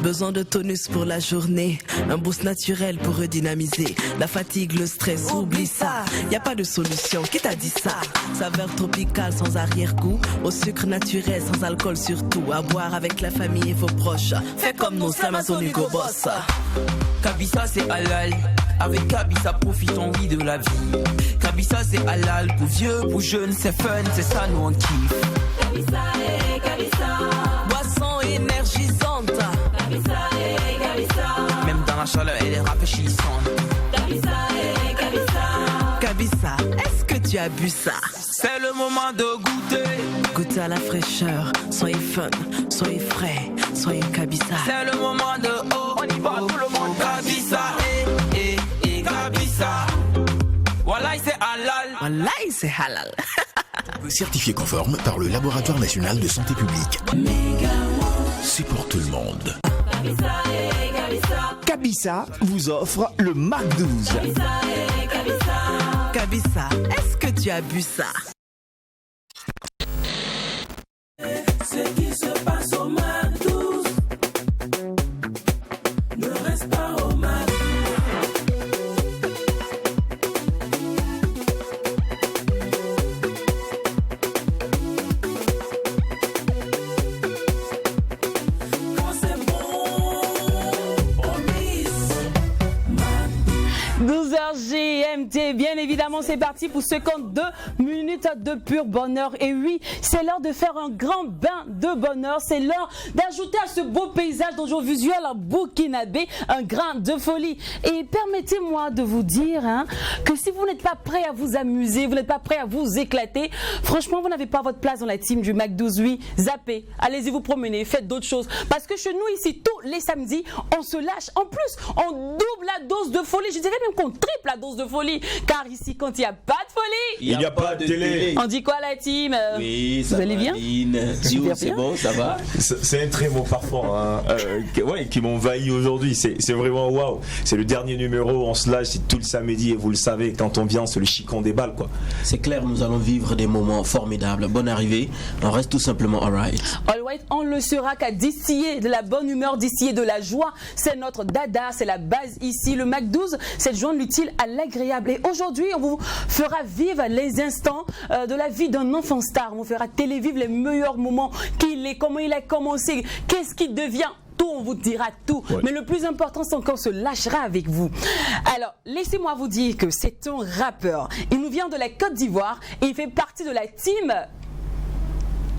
Besoin de tonus pour la journée, un boost naturel pour redynamiser. La fatigue, le stress, oublie ça. Y a pas de solution, qui t'a dit ça? Saveur tropicale sans arrière-goût, au sucre naturel sans alcool surtout. À boire avec la famille et vos proches. Fais comme nos Amazon Hugo Boss. Kabisa c'est halal. Avec Kabisa profitons oui de la vie. Kabisa c'est halal pour vieux, pour jeunes, c'est fun, c'est ça nous on kiffe. Kabisa et Kabisa. Boisson énergisante. Kabisa et Kabisa. Même dans la chaleur elle est rafraîchissante. Kabisa et Kabisa. Kabisa, est-ce que tu as bu ça? C'est le moment de goûter. Goûtez à la fraîcheur, soyez fun, soyez frais, soyez Kabisa. C'est le moment de oh, on y va tout le monde. Kabisa et Kabisa. Voilà c'est halal. Voilà, c'est halal. Certifié conforme par le Laboratoire National de Santé Publique. C'est pour tout le monde. Kabisa et Kabisa. Kabisa vous offre le Mac 12. Kabisa et Kabisa. Kabisa, est-ce que tu as bu ça? Ce qui se passe au Mac 12 ne reste pas au Mac. Quand c'est bon, on mise. 12h GMT, bien évidemment, c'est parti pour 52 minutes de pur bonheur. Et oui, c'est l'heure de faire un grand bain de bonheur. C'est l'heure d'ajouter à ce beau paysage d'audiovisuel burkinabé un grain de folie. Et permettez-moi de vous dire que si vous n'êtes pas prêt à vous amuser, vous n'êtes pas prêt à vous éclater, franchement, vous n'avez pas votre place dans la team du Mac 12. Oui, zappez, allez-y vous promener, faites d'autres choses. Parce que chez nous, ici, tous les samedis, on se lâche. En plus, on double la dose de folie. Je dirais même qu'on triple la dose de folie. Car ici, quand il n'y a pas de folie, il n'y a pas de télé. On dit quoi la team? Oui, ça vous allez bien? C'est bon, ça va. C'est un très beau parfum qui m'envahit aujourd'hui. C'est vraiment waouh. C'est le dernier numéro, on se lâche, c'est tout le samedi et vous le savez, quand on vient, c'est le chicon des balles quoi. C'est clair, nous allons vivre des moments formidables. Bonne arrivée, on reste tout simplement alright. Alright, on le sera qu'à distiller de la bonne humeur, distiller de la joie. C'est notre dada, c'est la base ici. Le Mac 12, c'est de joindre l'utile à l'agréable. Et aujourd'hui, on vous fera vivre les instants de la vie d'un enfant star. On vous fera télévivre les meilleurs moments qu'il est, comment il a commencé, qu'est-ce qu'il devient. Tout, on vous dira tout. Ouais. Mais le plus important, c'est qu'on se lâchera avec vous. Alors, laissez-moi vous dire que c'est un rappeur. Il nous vient de la Côte d'Ivoire et il fait partie de la team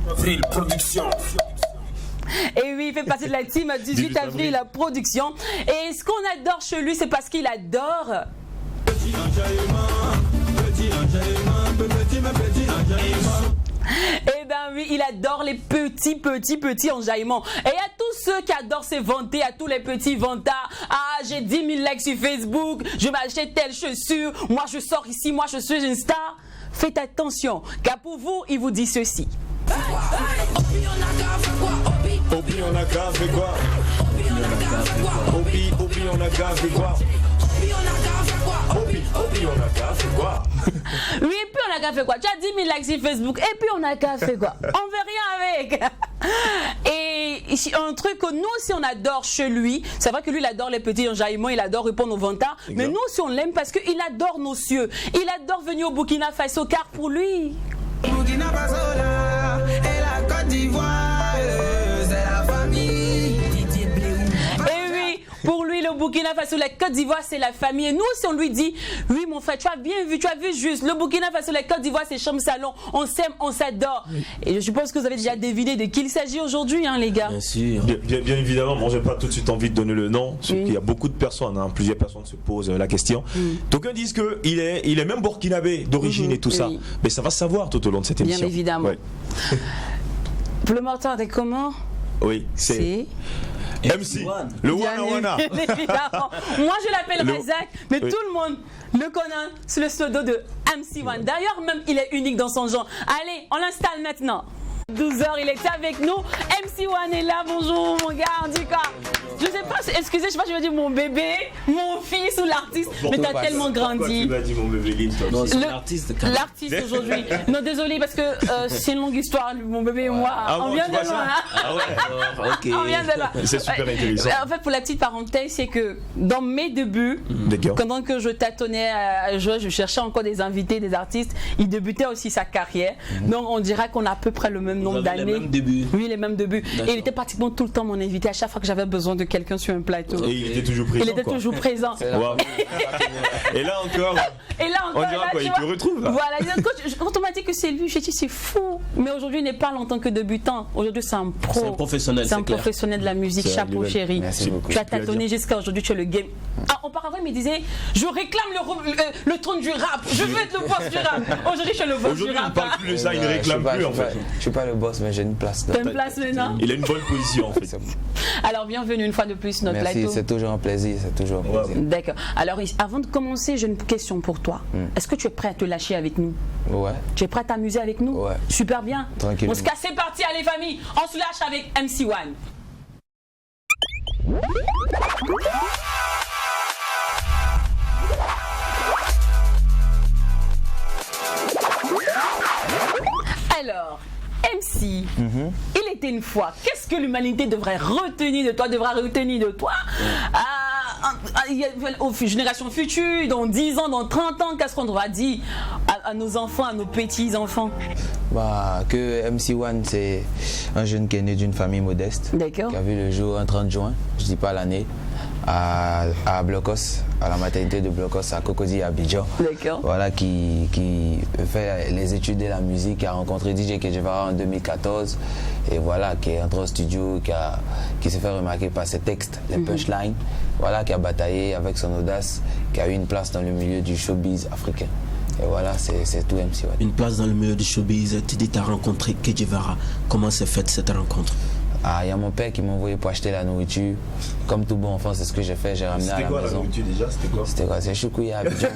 Avril Production. Et oui, il fait partie de la team 18 avril Production. Et ce qu'on adore chez lui, c'est parce qu'il adore... Eh ben oui, il adore les petits enjaillements. Et à tous ceux qui adorent se vanter, à tous les petits vantards. Ah, j'ai 10 000 likes sur Facebook, je m'achète telle chaussure, moi je sors ici, moi je suis une star. Faites attention, car pour vous, il vous dit ceci. Obi, on a qu'à faire quoi? Obi, on a qu'à faire quoi? Obi, on a qu'à faire quoi? Obi, on a qu'à faire quoi? Obi, on a qu'à faire quoi? Oui, et puis on a qu'à faire quoi? Tu as 10 000 likes sur Facebook, et puis on a qu'à faire quoi? On veut rien avec. Et un truc que nous aussi on adore chez lui, c'est vrai que lui il adore les petits enjaillements, il adore répondre aux vantards, mais nous aussi on l'aime parce qu'il adore nos cieux. Il adore venir au Burkina Faso, car pour lui... Burkina Faso là, et la Côte d'Ivoire, c'est la famille. Et oui, pour lui le Burkina Faso, la Côte d'Ivoire c'est la famille. Et nous aussi on lui dit, oui mon frère, tu as bien vu, tu as vu juste, le Burkina Faso, la Côte d'Ivoire c'est chambre salon, on s'aime, on s'adore. Et je pense que vous avez déjà deviné de qui il s'agit aujourd'hui les gars. Bien sûr. Bien évidemment, moi j'ai pas tout de suite envie de donner le nom, parce qu'il y a beaucoup de personnes, plusieurs personnes se posent la question. D'aucuns disent qu'il est même burkinabé d'origine et tout ça, mais ça va se savoir tout au long de cette émission. Bien évidemment. Ouais. Pour le mortel, t'es comment? Oui, c'est... MC, le Wana. Moi je l'appelle Razak, mais tout le monde le connaît sous le pseudo de MC One. D'ailleurs, même il est unique dans son genre. Allez, on l'installe maintenant. 12h, il est avec nous. MC One est là. Bonjour mon gars, en tout cas. Je sais pas excusez, je sais pas, je vais dire mon bébé, mon fils ou l'artiste, mais t'as tellement grandi. Tu m'as dit mon bébé Lynn, toi. Non, c'est l'artiste. L'artiste aujourd'hui. Non, désolé, parce que c'est une longue histoire, mon bébé et moi. On vient de loin. Ah ouais, ok. On vient de loin. c'est super intéressant. En fait, pour la petite parenthèse, c'est que dans mes débuts, pendant que je tâtonnais à jouer, je cherchais encore des invités, des artistes, il débutait aussi sa carrière. Donc on dirait qu'on a à peu près le même nombre d'années. Les mêmes débuts. Oui, les mêmes débuts. Et il était pratiquement tout le temps mon invité à chaque fois que j'avais besoin de quelqu'un sur un plateau. Et il était toujours présent. Il était toujours présent. Wow. Et là encore, on dira quoi, il te retrouve là. Voilà, quand on m'a dit que c'est lui, j'ai dit c'est fou. Mais aujourd'hui, il n'est pas en tant que débutant. Aujourd'hui, c'est un pro. C'est un professionnel. C'est un professionnel de la musique. Chapeau, chéri. Merci beaucoup. Tu as tâtonné jusqu'à aujourd'hui, tu es le game. Auparavant, il me disait je réclame le trône du rap. Je veux être le boss du rap. Aujourd'hui, je suis le boss du Aujourd'hui, il rap. ne parle plus de ça, il ne réclame plus en fait. Je suis pas le boss, mais j'ai une place. T'as une place maintenant. Il a une bonne position en fait. Alors, bienvenue une fois de plus sur notre Merci, plateau. c'est toujours un plaisir, c'est toujours un plaisir. D'accord. Alors, avant de commencer, j'ai une question pour toi. Est-ce que tu es prêt à te lâcher avec nous? Ouais. Tu es prêt à t'amuser avec nous? Ouais. Super bien. Tranquillement. On se casse, c'est parti, allez famille. On se lâche avec MC1. Alors, MC, il était une fois. Qu'est-ce que l'humanité devrait retenir de toi, aux générations futures, dans 10 ans, dans 30 ans, qu'est-ce qu'on devra dire à nos enfants, à nos petits-enfants? Bah, que MC1, c'est un jeune qui est né d'une famille modeste. D'accord. Qui a vu le jour un 30 juin, je dis pas l'année, à Blocos, à la maternité de Blocos, à Cocody, à Abidjan. D'accord. Voilà, qui fait les études de la musique, qui a rencontré DJ Kejevara en 2014. Et voilà, qui est entré au studio, qui s'est fait remarquer par ses textes, les punchlines. Voilà, qui a bataillé avec son audace, qui a eu une place dans le milieu du showbiz africain. Et voilà, c'est tout MC1. Une place dans le milieu du showbiz, tu dis tu as rencontré Kejevara. Comment s'est faite cette rencontre? Ah, il y a mon père qui m'a envoyé pour acheter la nourriture. Comme tout bon enfant, c'est ce que j'ai fait, j'ai ramené à la maison. C'était quoi la nourriture déjà? C'était quoi? C'est choukouya, Abidjan.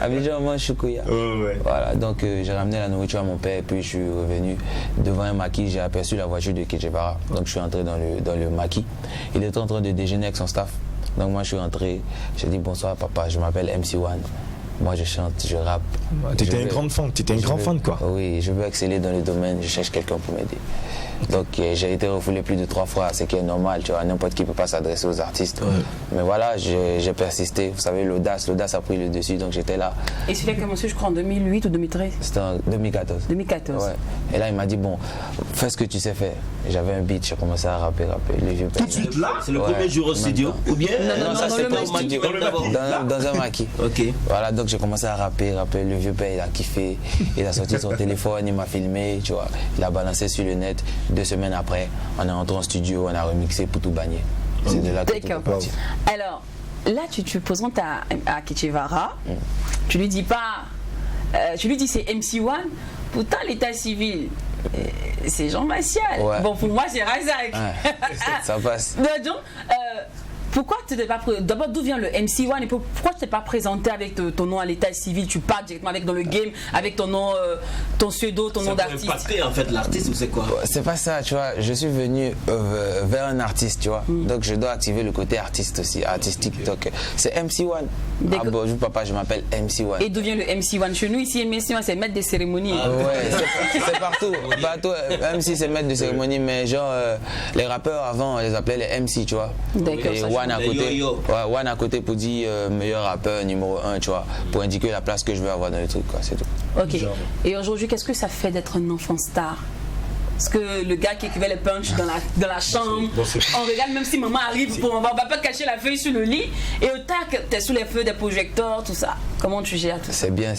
Abidjan, on mange choukouya. Ouais. Voilà, donc j'ai ramené la nourriture à mon père et puis je suis revenu devant un maquis, j'ai aperçu la voiture de Kejevara. Donc je suis entré dans le maquis. Il était en train de déjeuner avec son staff. Donc moi je suis entré, j'ai dit bonsoir papa, je m'appelle MC1. Moi je chante, je rappe. T'étais un grand fan quoi. Oui, je veux exceller dans le domaine, je cherche quelqu'un pour m'aider. Donc j'ai été refoulé plus de 3 fois, ce qui est normal, tu vois, n'importe qui ne peut pas s'adresser aux artistes. Mais voilà, j'ai persisté, vous savez, l'audace a pris le dessus, donc j'étais là. Et celui-là a commencé, je crois, en 2008 ou 2013? C'était en 2014. 2014. Ouais. Et là, il m'a dit, bon, fais ce que tu sais faire. J'avais un beat, j'ai commencé à rapper. Le vieux Tout de suite là? C'est le premier jour au studio? Ou bien? Non, ça c'est pas au maquis. Dans un maquis. Ok. Voilà, donc j'ai commencé à rapper. Le vieux père, il a kiffé. Il a sorti son téléphone, il m'a filmé, tu vois. Il a balancé sur le net. 2 semaines après, on est rentré en studio, on a remixé pour tout bagner. C'est de là que tout est parti. Alors, là, tu te présentes à Kejevara. Tu lui dis pas... tu lui dis c'est MC1. Pourtant, l'état civil, c'est Jean Maciel. Ouais. Bon, pour moi, c'est Razak. Ouais, ça passe. Donc, pourquoi tu t'es pas d'abord d'où vient le MC1 et pourquoi tu t'es pas présenté avec ton nom à l'état civil? Tu pars directement avec dans le game avec ton nom, ton pseudo, ton nom d'artiste. C'est pour impacter en fait l'artiste ou c'est quoi? C'est pas ça, tu vois. Je suis venu vers un artiste, tu vois. Donc je dois activer le côté artiste aussi, artistique. Donc c'est MC1. Ah bonjour papa, je m'appelle MC1. Et d'où vient le MC1? Chez nous ici, MC1 c'est maître des cérémonies. Ouais, c'est partout. MC c'est maître de cérémonie, mais genre les rappeurs avant on les appelait les MC, tu vois. D'accord. Et One à côté, One à côté pour dire meilleur rappeur numéro 1, tu vois, pour indiquer la place que je veux avoir dans le truc, quoi, c'est tout. Ok. Et aujourd'hui, qu'est-ce que ça fait d'être un enfant star? Parce que le gars qui écrivait les punchs dans la chambre, on regarde même si maman arrive, on va pas cacher la feuille sur le lit, et au tac, t'es sous les feux des projecteurs, tout ça. Comment tu gères tout ça? C'est bien,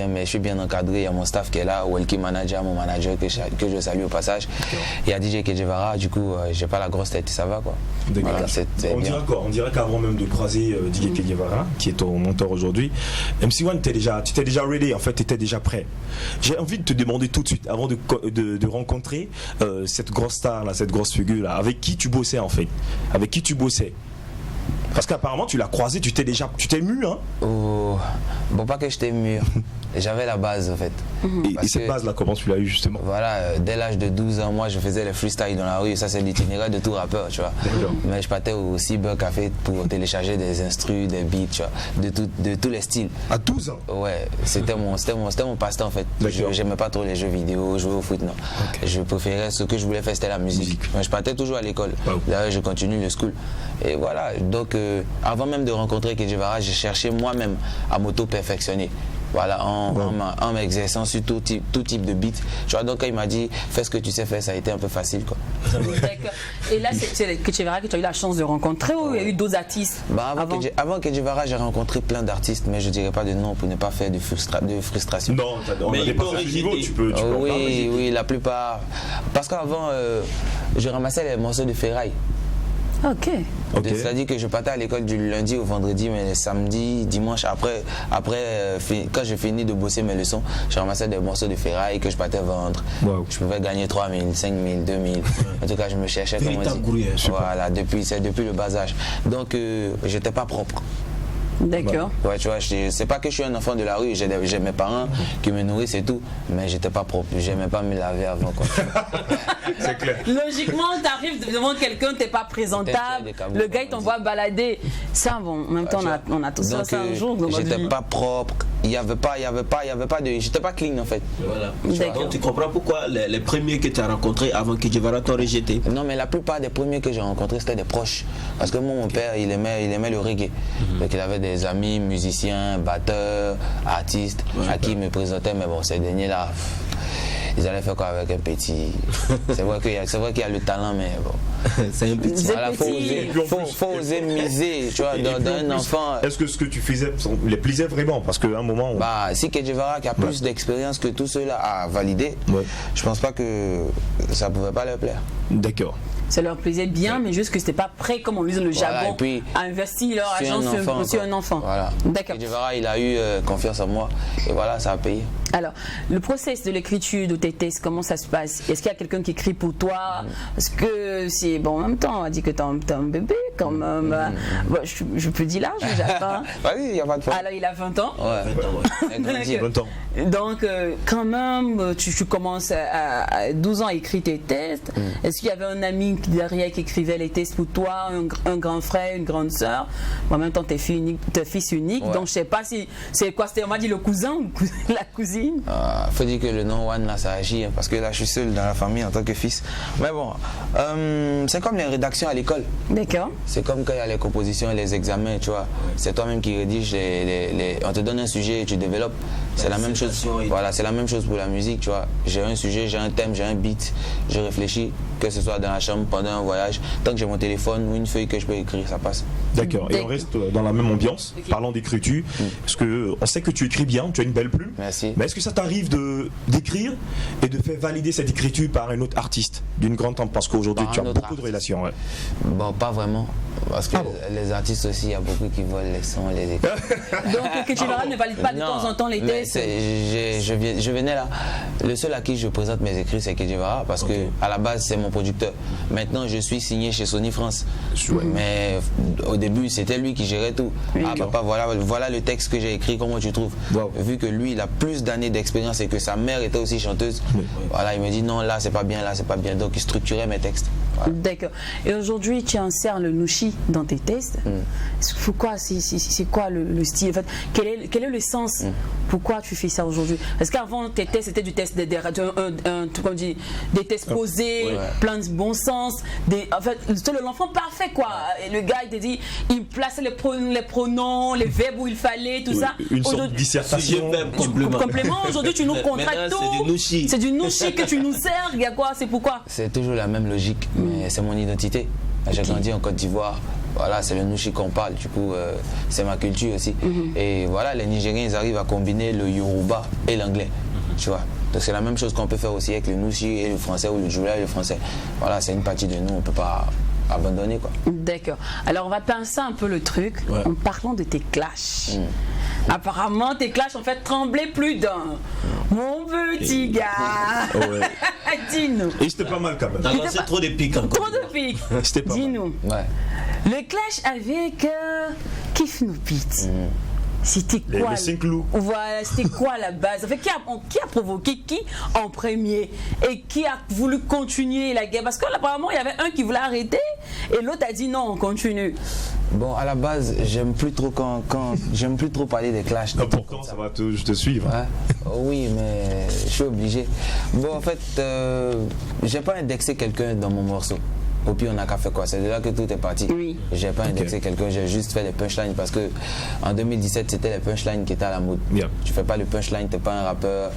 mais je suis bien encadré. Il y a mon staff qui est là, Welky Manager, mon manager que je salue au passage. Il y a DJ Kejevara, du coup, j'ai pas la grosse tête, ça va quoi. Voilà, on dirait qu'avant même de croiser DJ Kejevara, qui est ton mentor aujourd'hui, MC1, tu étais déjà ready, en fait, tu étais déjà prêt. J'ai envie de te demander tout de suite, avant de rencontrer cette grosse star là, cette grosse figure là, avec qui tu bossais en fait? Avec qui tu bossais? Parce qu'apparemment tu l'as croisé, tu t'es mu, hein? Oh, bon, pas que j'étais mûr. J'avais la base en fait. Et cette base-là, comment tu l'as eu justement? Voilà, dès l'âge de 12 ans, moi je faisais les freestyles dans la rue. Ça, c'est l'itinéraire de tout rappeur, tu vois. Mais je partais au Cybercafé pour télécharger des instrus, des beats, tu vois, de tous les styles. À 12 ans? Ouais, c'était mon passe-temps en fait. J'aimais pas trop les jeux vidéo, jouer au foot, non. Je préférais, ce que je voulais faire, c'était la musique. Mais je partais toujours à l'école. D'ailleurs, je continue le school. Et voilà, donc avant même de rencontrer Kedjevara, j'ai cherché moi-même à m'auto-perfectionner. Voilà, en m'exerçant sur tout type de beat. Tu vois, donc quand il m'a dit fais ce que tu sais faire, ça a été un peu facile, quoi. D'accord. Et là, c'est Kedjevara que tu as eu la chance de rencontrer ou il y a eu d'autres artistes? Avant Kedjevara, j'ai rencontré plein d'artistes, mais je dirais pas de nom pour ne pas faire de frustration. Non, on n'avait pas fait ce niveau, tu peux oui, la plupart. Parce qu'avant, je ramassais les morceaux de ferraille. Ok. C'est-à-dire que je partais à l'école du lundi au vendredi, mais le samedi, dimanche, après quand j'ai fini de bosser mes leçons, je ramassais des morceaux de ferraille que je partais vendre. Je pouvais gagner 3 000, 5 000, 2 000. En tout cas, je me cherchais, comme on dit. Voilà, c'est depuis le bas âge. Donc, j'étais pas propre. D'accord. Ouais, tu vois, c'est pas que je suis un enfant de la rue, j'ai mes parents qui me nourrissent et tout, mais j'étais pas propre, j'aimais pas me laver avant, quoi. C'est clair. Logiquement, t'arrives devant quelqu'un, t'es pas présentable, le gars il t'envoie balader. Ça, bon, en même temps, on a tous ça un jour. J'étais pas propre, il y avait pas de, j'étais pas clean en fait. Voilà. Donc tu comprends pourquoi les premiers que tu as rencontrés avant que Kedjevara t'ont rejeté? Non, mais la plupart des premiers que j'ai rencontrés c'était des proches, parce que moi, mon père il aimait le reggae, donc il avait des amis musiciens, batteurs, artistes à qui il me présentait, mais bon, ces derniers là, ils allaient faire quoi avec un petit? C'est vrai qu'il y a le talent, mais bon. C'est un petit. Voilà, faut oser miser, tu vois, dans un enfant. Est-ce que ce que tu faisais les plaisait vraiment? Parce qu'à un moment. Si Kedjevara qui a plus d'expérience que tous ceux-là a validé, je pense pas que ça pouvait pas leur plaire. D'accord. Ça leur plaisait bien, mais juste que c'était pas prêt, comme on dit, le jargon, à investir leur argent sur un enfant. Voilà. D'accord. Kedjevara, il a eu confiance en moi, et voilà, ça a payé. Alors, le process de l'écriture de tes textes, comment ça se passe? Est-ce qu'il y a quelqu'un qui écrit pour toi? Est-ce que c'est bon, en même temps, on a dit que t'es un bébé, quand même. Je peux dire l'âge, Jacques. Vas-y, il n'y a pas de problème. Alors, il a 20 ans. Ouais, 20 ans. Donc, quand même, tu commences à 12 ans à écrire tes textes. Est-ce qu'il y avait un ami derrière qui écrivait les textes pour toi, un grand frère, une grande sœur? En même temps, t'es fils unique, donc je sais pas si c'est quoi, on m'a dit le cousin ou la cousine. Faut dire que le nom One là ça agit, parce que là je suis seul dans la famille en tant que fils. Mais bon, c'est comme les rédactions à l'école. D'accord. C'est comme quand il y a les compositions et les examens, tu vois. C'est toi-même qui rédige on te donne un sujet et tu développes. C'est la même chose. Voilà, c'est la même chose pour la musique, tu vois. J'ai un sujet, j'ai un thème, j'ai un beat, je réfléchis, que ce soit dans la chambre, pendant un voyage, tant que j'ai mon téléphone ou une feuille que je peux écrire, ça passe. D'accord. Et on reste dans la même ambiance, parlant d'écriture, parce que on sait que tu écris bien, tu as une belle plume. Merci. Mais est-ce que ça t'arrive d'écrire et de faire valider cette écriture par un autre artiste d'une grande tempe? Parce qu'aujourd'hui tu as beaucoup de relations. Ouais. Bon, pas vraiment. Parce que les artistes aussi, il y a beaucoup qui volent les sons, les écrits. Donc Kedjevara ne valide pas de temps en temps les textes? Je venais là. Le seul à qui je présente mes écrits, c'est Kedjevara, parce que à la base, c'est mon producteur. Maintenant, je suis signé chez Sony France. Mais au début, c'était lui qui gérait tout. Papa, voilà le texte que j'ai écrit, comment tu trouves? Vu que lui, il a plus d'années d'expérience et que sa mère était aussi chanteuse, voilà, il me dit non, là c'est pas bien, là c'est pas bien. Donc il structurait mes textes. Voilà. D'accord. Et aujourd'hui, tu insères le nushi dans tes textes. C'est quoi le style en fait? Quel est le sens? Pourquoi tu fais ça aujourd'hui? Parce qu'avant, tes textes c'était du texte des textes posés, plein de bon sens. En fait, c'est l'enfant parfait quoi. Et le gars il te dit, il plaçait les pronoms, les verbes où il fallait, tout ça. Une sorte de dissertation. Complément. Aujourd'hui, tu nous contractes tout. C'est du nushi que tu nous sers. Il y a quoi? C'est pourquoi? C'est toujours la même logique, mais c'est mon identité. J'ai grandi en Côte d'Ivoire. Voilà, c'est le nushi qu'on parle, du coup, c'est ma culture aussi. Et voilà, les Nigériens, ils arrivent à combiner le Yoruba et l'anglais, tu vois. Donc c'est la même chose qu'on peut faire aussi avec le nushi et le français, ou le djoula et le français. Voilà, c'est une partie de nous, on ne peut pas abandonner, quoi. D'accord. Alors on va pincer un peu le truc en parlant de tes clashs. Apparemment, tes clashs ont fait trembler plus d'un. Mon petit gars. Dis-nous. Et c'était pas mal quand même. C'est trop de piques encore. Trop de piques. C'était pas Dis-nous. Le clash avec Kif No Beat. C'était quoi? Voilà, c'était quoi la base? En fait, qui a provoqué qui en premier et qui a voulu continuer la guerre? Parce que là, apparemment, il y avait un qui voulait arrêter et l'autre a dit non, on continue. Bon, à la base, j'aime plus trop j'aime plus trop parler des clashs. Pourtant, ça va je te suivre. Ouais. Oui, mais je suis obligé. Bon, en fait, j'ai pas indexé quelqu'un dans mon morceau. Au pire, on n'a qu'à faire quoi? C'est de là que tout est parti. Oui. J'ai pas indexé quelqu'un, j'ai juste fait des punchlines parce que en 2017, c'était les punchlines qui étaient à la mode. Tu fais pas le punchline, t'es pas un rappeur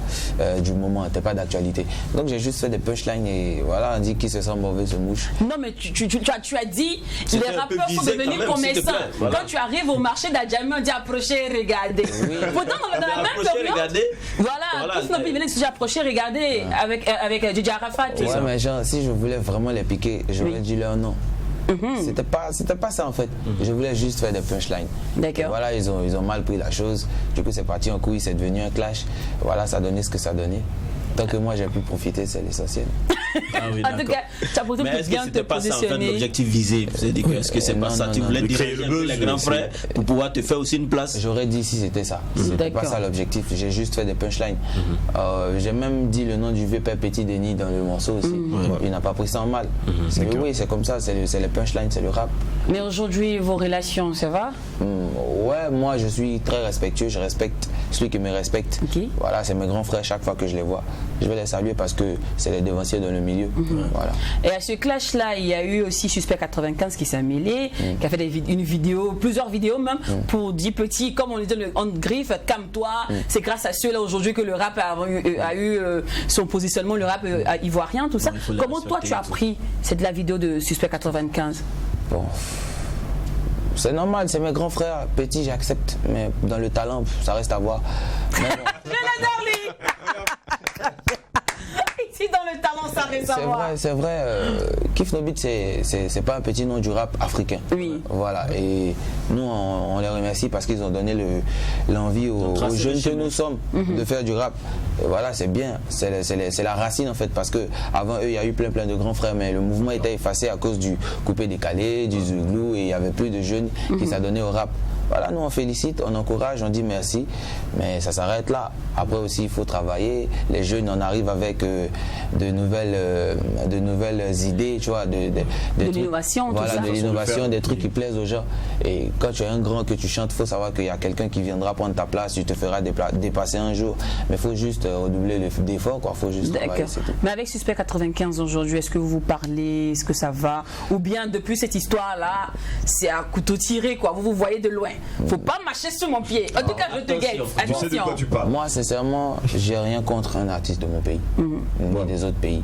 du moment, t'es pas d'actualité. Donc j'ai juste fait des punchlines et voilà, on dit qui se sent mauvais se mouche. Non, mais tu as dit les rappeurs sont devenus commerçants. Voilà. Quand tu arrives au marché d'Adjamé, on dit approchez, regardez. Oui. Pourtant, dans la même période, voilà, tous nos pays venaient se approcher, regardez avec DJ Arafat. Ouais, mais genre, si je voulais vraiment les piquer, j'aurais dit leur nom. C'était pas ça en fait. Je voulais juste faire des punchlines. D'accord. Voilà, ils ont mal pris la chose. Du coup, c'est parti en couille, c'est devenu un clash. Voilà, ça donnait ce que ça donnait. Tant que moi j'ai pu profiter, c'est l'essentiel. Ah oui, en tout cas, tu as mais est-ce que c'était pas ça en fait l'objectif visé? Est-ce que c'est pas ça? Tu voulais diriger les grands frères pour pouvoir te faire aussi une place? J'aurais dit si c'était ça. C'était pas ça l'objectif. J'ai juste fait des punchlines. J'ai même dit le nom du vieux père Petit Denis dans le morceau aussi. Il n'a pas pris ça en mal. Oui, c'est comme ça. C'est les punchlines, c'est le rap. Mais aujourd'hui, vos relations, ça va? Ouais, moi je suis très respectueux. Je respecte celui qui me respecte. Voilà, c'est mes grands frères chaque fois que je les vois. Je vais les saluer parce que c'est les devanciers dans le milieu. Voilà. Et à ce clash-là, il y a eu aussi Suspect 95 qui s'est mêlé, qui a fait plusieurs vidéos même, pour 10 petits, comme on le dit en griffe, calme-toi. C'est grâce à ceux-là aujourd'hui que le rap a eu son positionnement, le rap ivoirien, tout ça. Comment toi tu as pris la vidéo de Suspect 95? Bon. C'est normal, c'est mes grands frères. Petit, j'accepte, mais dans le talent, ça reste à voir. Je l'adore, lui. Ici, dans le talent, ça reste à voir. C'est vrai. Kif No Beat, c'est pas un petit nom du rap africain. Oui. Voilà. Et nous, on les remercie parce qu'ils ont donné l'envie aux jeunes que nous sommes de faire du rap. Et voilà, c'est bien. C'est la racine en fait, parce que avant eux, il y a eu plein de grands frères, mais le mouvement était effacé à cause du coupé décalé, du zouglou, et il y avait plus de jeunes qui s'adonnaient au rap. Voilà, nous on félicite, on encourage, on dit merci, mais ça s'arrête là. Après aussi, il faut travailler. Les jeunes en arrivent avec de nouvelles idées, tu vois, de l'innovation, voilà, de l'innovation, des trucs qui plaisent aux gens. Et quand tu es un grand, que tu chantes, il faut savoir qu'il y a quelqu'un qui viendra prendre ta place, tu te feras dépasser un jour. Mais il faut juste redoubler d'efforts, quoi. Faut juste travailler, c'est tout. Mais avec Suspect 95 aujourd'hui, est-ce que vous vous parlez, est-ce que ça va? Ou bien depuis cette histoire-là, c'est à couteau tiré, quoi. Vous vous voyez de loin. Faut pas marcher sur mon pied. En tout cas, je te guette. Tu sais de quoi tu parles. Moi, sincèrement, j'ai rien contre un artiste de mon pays, ni des autres pays.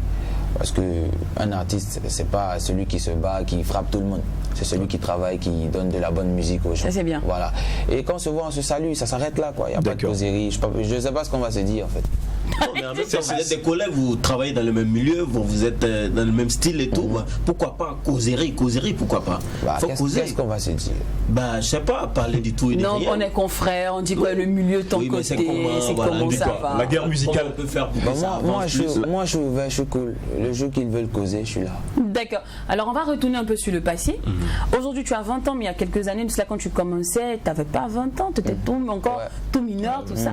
Parce qu'un artiste, c'est pas celui qui se bat, qui frappe tout le monde. C'est celui qui travaille, qui donne de la bonne musique aux gens. Ça, c'est bien. Voilà. Et quand on se voit, on se salue, ça s'arrête là, quoi. Il n'y a pas de causerie. Je ne sais pas ce qu'on va se dire, en fait. Non, mais en même temps, vous êtes des collègues, vous travaillez dans le même milieu, vous êtes dans le même style et tout. Pourquoi pas causerie, pourquoi pas? Faut causer. Qu'est-ce qu'on va se dire? Je sais pas, parler du tout et de rien. Non, on est confrères, on dit quoi, le milieu de ton côté, c'est comment ça va. La guerre musicale, on peut faire moi, je suis ouvert, je suis cool. Le jour qu'ils veulent causer, je suis là. D'accord. Alors, on va retourner un peu sur le passé. Aujourd'hui, tu as 20 ans, mais il y a quelques années, de cela, quand tu commençais, tu n'avais pas 20 ans, tu étais encore tout mineur, tout ça.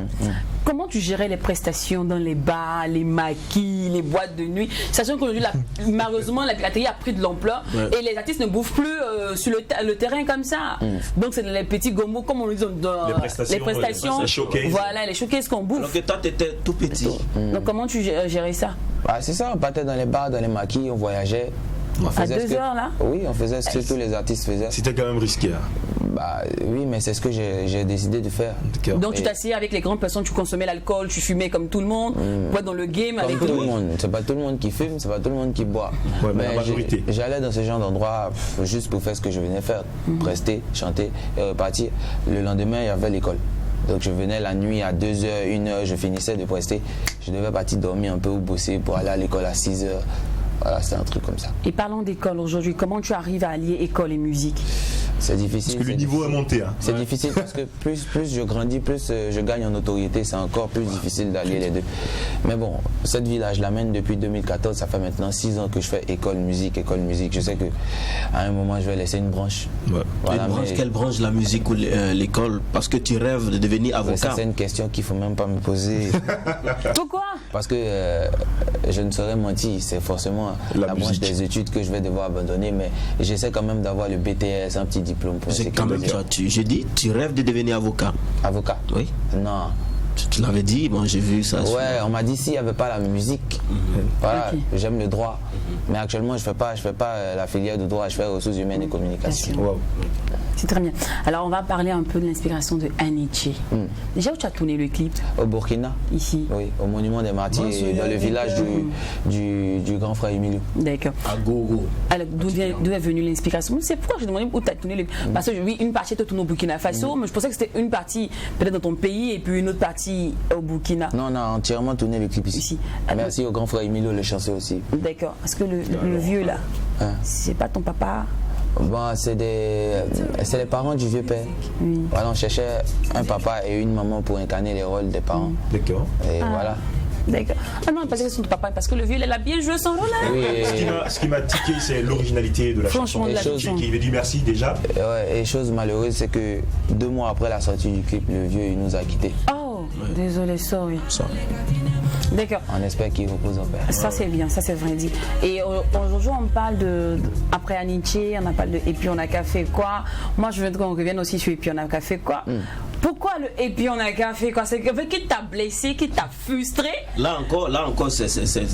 Comment tu gérais les prestations dans les bars, les maquis, les boîtes de nuit, sachant qu'aujourd'hui, malheureusement, la piraterie a pris de l'ampleur et les artistes ne bouffent plus sur le terrain comme ça. Donc, c'est les petits gomos, comme on le dit dans les prestations. Voilà, les showcases qu'on bouffe. Alors que toi, tu étais tout petit. Donc, comment tu gérais ça? C'est ça, on partait dans les bars, dans les maquis, on voyageait. À 2 heures là? Oui, on faisait ce que tous les artistes faisaient. C'était quand même risqué. Oui, mais c'est ce que j'ai décidé de faire. Donc tu t'asseyais avec les grandes personnes, tu consommais l'alcool, tu fumais comme tout le monde, dans le game comme avec tout le monde. C'est pas tout le monde qui fume, c'est pas tout le monde qui boit. Ouais, mais la majorité. J'allais dans ce genre d'endroit juste pour faire ce que je venais faire, prester, chanter et repartir. Le lendemain, il y avait l'école. Donc je venais la nuit à 2h, 1h, je finissais de prester. Je devais partir dormir un peu ou bosser pour aller à l'école à 6h. Voilà, c'est un truc comme ça. Et parlons d'école aujourd'hui, comment tu arrives à allier école et musique? C'est difficile. Parce que le niveau est monté. Hein. C'est difficile parce que plus je grandis, plus je gagne en notoriété. C'est encore plus difficile d'allier les deux. Mais bon, cette vie-là, je l'amène depuis 2014. Ça fait maintenant 6 ans que je fais école musique. Je sais qu'à un moment, je vais laisser une branche. Ouais. Voilà, quelle branche, la musique ou l'école? Parce que tu rêves de devenir avocat. Ça, c'est une question qu'il ne faut même pas me poser. Pourquoi? Parce que je ne saurais mentir. C'est forcément la branche des études que je vais devoir abandonner. Mais j'essaie quand même d'avoir le BTS, un petit diplôme pour c'est quand même ça. J'ai dit, tu rêves de devenir avocat. Avocat? Oui. Non. Tu l'avais dit, bon, j'ai vu ça. Ouais, on m'a dit s'il n'y avait pas la musique, voilà, j'aime le droit. Mais actuellement, je fais pas la filière de droit, je fais ressources humaines et communication. Wow. C'est très bien. Alors, on va parler un peu de l'inspiration de Aniche. Déjà, où tu as tourné le clip? Au Burkina. Ici? Oui, au Monument des Martyrs, dans le village du grand frère Emilio. D'accord. À Gogo. Alors, d'où est venue l'inspiration? C'est pourquoi j'ai demandé où tu as tourné le clip. Parce que oui, une partie te tourne au Burkina Faso, mais je pensais que c'était une partie peut-être dans ton pays et puis une autre partie au Burkina. Non, on a entièrement tourné le clip ici. Merci au grand frère Emilio, le chanceux aussi. D'accord. Parce que le vieux là, c'est pas ton papa? Bon, c'est les parents du vieux père. Oui. Voilà, on cherchait un papa et une maman pour incarner les rôles des parents. D'accord. Et voilà. D'accord. Ah non, parce que c'est son papa, parce que le vieux, il a bien joué son rôle. Hein. Oui, ce qui m'a tiqué, c'est l'originalité de la chanson. Qui veut dire merci déjà. Ouais, et chose malheureuse, c'est que 2 mois après la sortie du clip, le vieux, il nous a quittés. Oh, désolé, sorry. D'accord. On espère qu'il repose en paix. Ça c'est bien, ça c'est vrai dit. Et aujourd'hui on parle après Aniche, on a parlé de Et puis on a qu'à fait quoi. Moi je veux qu'on revienne aussi sur Et puis on a qu'à fait quoi. Pourquoi le Et puis on a qu'à fait quoi? C'est qui t'a blessé, qui t'a frustré? Là encore, c'est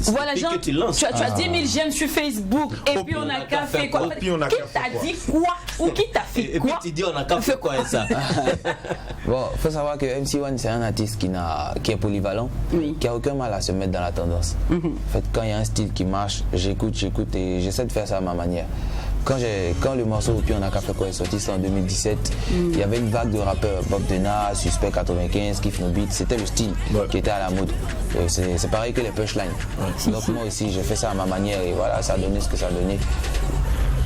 voilà, genre, que tu lances. Tu as 10 000 j'aime sur Facebook. Et puis on a qu'à fait quoi? Qui t'a dit quoi? Ou qui t'a fait quoi? Et puis tu dis on a qu'à fait quoi et ça? Bon, faut savoir que MC1 c'est un artiste qui est polyvalent, qui a aucun mal à se mettre dans la tendance. En fait, quand il y a un style qui marche, j'écoute et j'essaie de faire ça à ma manière. Quand le morceau Puis on a qu'à fait quoi est sorti, c'est en 2017, il y avait une vague de rappeurs, Bob Denard, Suspect 95, Kiff No Beat, c'était le style qui était à la mode. C'est pareil que les punchlines. Donc moi aussi, j'ai fait ça à ma manière et voilà, ça a donné ce que ça a donné.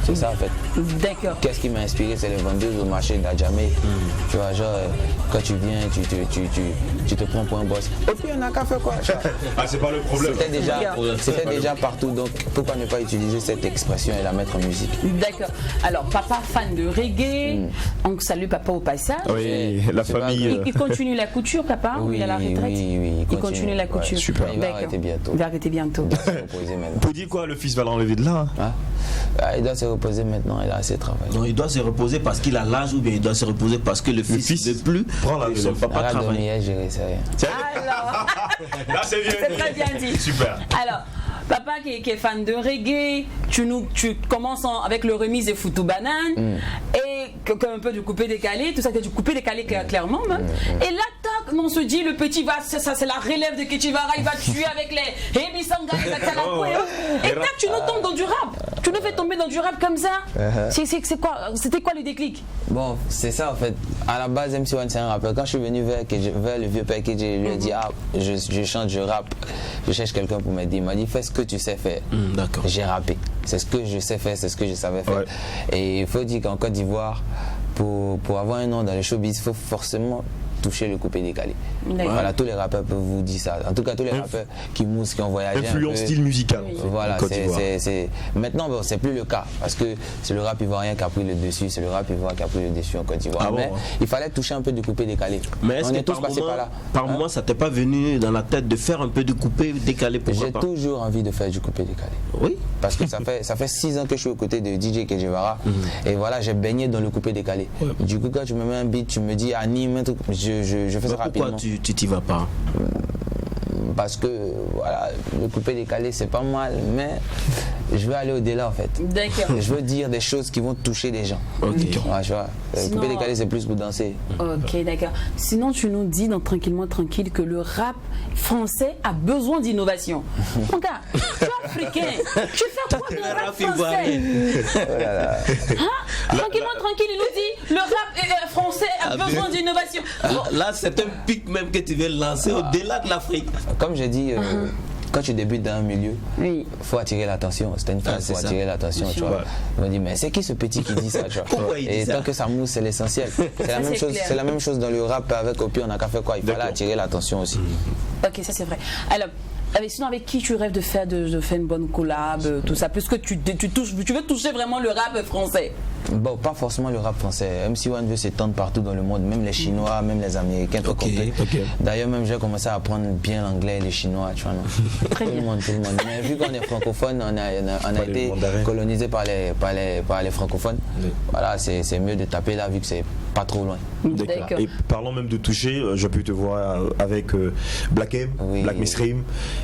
C'est ça en fait. D'accord. Qu'est-ce qui m'a inspiré? C'est les vendeuses au marché d'Adjamé. Tu vois, genre, quand tu viens, tu te prends pour un boss. Et puis on a qu'à faire quoi? C'est pas le problème. C'était déjà partout, donc pourquoi ne pas utiliser cette expression et la mettre en musique? D'accord. Alors, papa fan de reggae, on salue papa au passage. Oui, la famille. Il continue la couture, papa? Oui, il est à la retraite? Oui, il continue la couture. Super. Il va arrêter bientôt. Il va arrêter bientôt. Pour dire quoi, le fils va l'enlever de là? Il doit se reposer maintenant, il a assez travaillé. Donc il doit se reposer parce qu'il a l'âge ou bien il doit se reposer parce que le fils ne veut plus prendre son papa travailler. Alors, là c'est bien. C'est très bien dit. Super. Alors, papa qui est fan de reggae, tu commences avec le remix de Foutou Banane et un peu du coupé décalé, tout ça que du coupé décalé clairement même. Et là, on se dit le petit va, ça c'est la relève de Ketchivara, il va tuer avec les Ebisanga, les Akalako. Et là tu nous tombes dans du rap. Tu nous fais tomber dans du rap comme ça. C'était quoi le déclic? Bon, c'est ça en fait. À la base, MC1 c'est un rappeur. Quand je suis venu vers le vieux père KJ, je lui ai dit je chante, je rappe. Je cherche quelqu'un pour m'aider. Il m'a dit fais ce que tu sais faire. D'accord. J'ai rappé. C'est ce que je sais faire, c'est ce que je savais faire. Et il faut dire qu'en Côte d'Ivoire, pour avoir un nom dans le showbiz, il faut forcément toucher le coupé décalé. Voilà, tous les rappeurs peuvent vous dire ça. En tout cas, tous les rappeurs qui moussent, qui ont voyagé. Influence style musical. Voilà, maintenant, bon, c'est plus le cas parce que c'est le rap ivoirien qui a pris le dessus, c'est le rap ivoirien qui a pris le dessus en Côte d'Ivoire. Mais il fallait toucher un peu de coupé décalé. Mais est-ce que tous passés par là. Par moment, ça t'est pas venu dans la tête de faire un peu de coupé décalé? J'ai toujours envie de faire du coupé décalé. Oui. Parce que ça fait 6 ans que je suis aux côtés de DJ Ketchivara et voilà, j'ai baigné dans le coupé décalé. Du coup, quand tu me mets un beat, tu me dis anime un truc. Je fais ça rapidement. Pourquoi tu t'y vas pas? Parce que voilà, le coupé décalé c'est pas mal, mais je veux aller au-delà en fait. D'accord. Je veux dire des choses qui vont toucher les gens. Ok. Ouais, tu vois, le coupé décalé c'est plus pour danser. Ok, d'accord. Sinon tu nous dis dans Tranquillement Tranquille que le rap français a besoin d'innovation. Mon gars, tu es africain, tu fais quoi dans le rap français? Tranquillement Tranquille, il nous dit le rap français a besoin d'innovation. Là c'est un pic même que tu veux lancer au-delà de l'Afrique. Comme j'ai dit, quand tu débutes dans un milieu, il faut attirer l'attention. C'était une phrase, il faut attirer l'attention, tu vois. On me dit, mais c'est qui ce petit qui dit ça, tu vois. Et tant que ça mousse, c'est l'essentiel. C'est la même chose dans le rap avec Opi, on a qu'à faire quoi? Il fallait attirer l'attention aussi. Ok, ça c'est vrai. Alors, sinon, avec qui tu rêves de faire une bonne collab, tout ça, puisque tu veux toucher vraiment le rap français? Bon, pas forcément le rap français. MC1 veut s'étendre partout dans le monde, même les Chinois, même les Américains, tout complet. D'ailleurs, même j'ai commencé à apprendre bien l'anglais et le chinois, tu vois. Tout le monde. Mais vu qu'on est francophone, on a été colonisé par les francophones. Oui. Voilà, c'est mieux de taper là, vu que c'est pas trop loin. D'accord. Et parlant même de toucher, je peux te voir avec Black M, Black Mesrim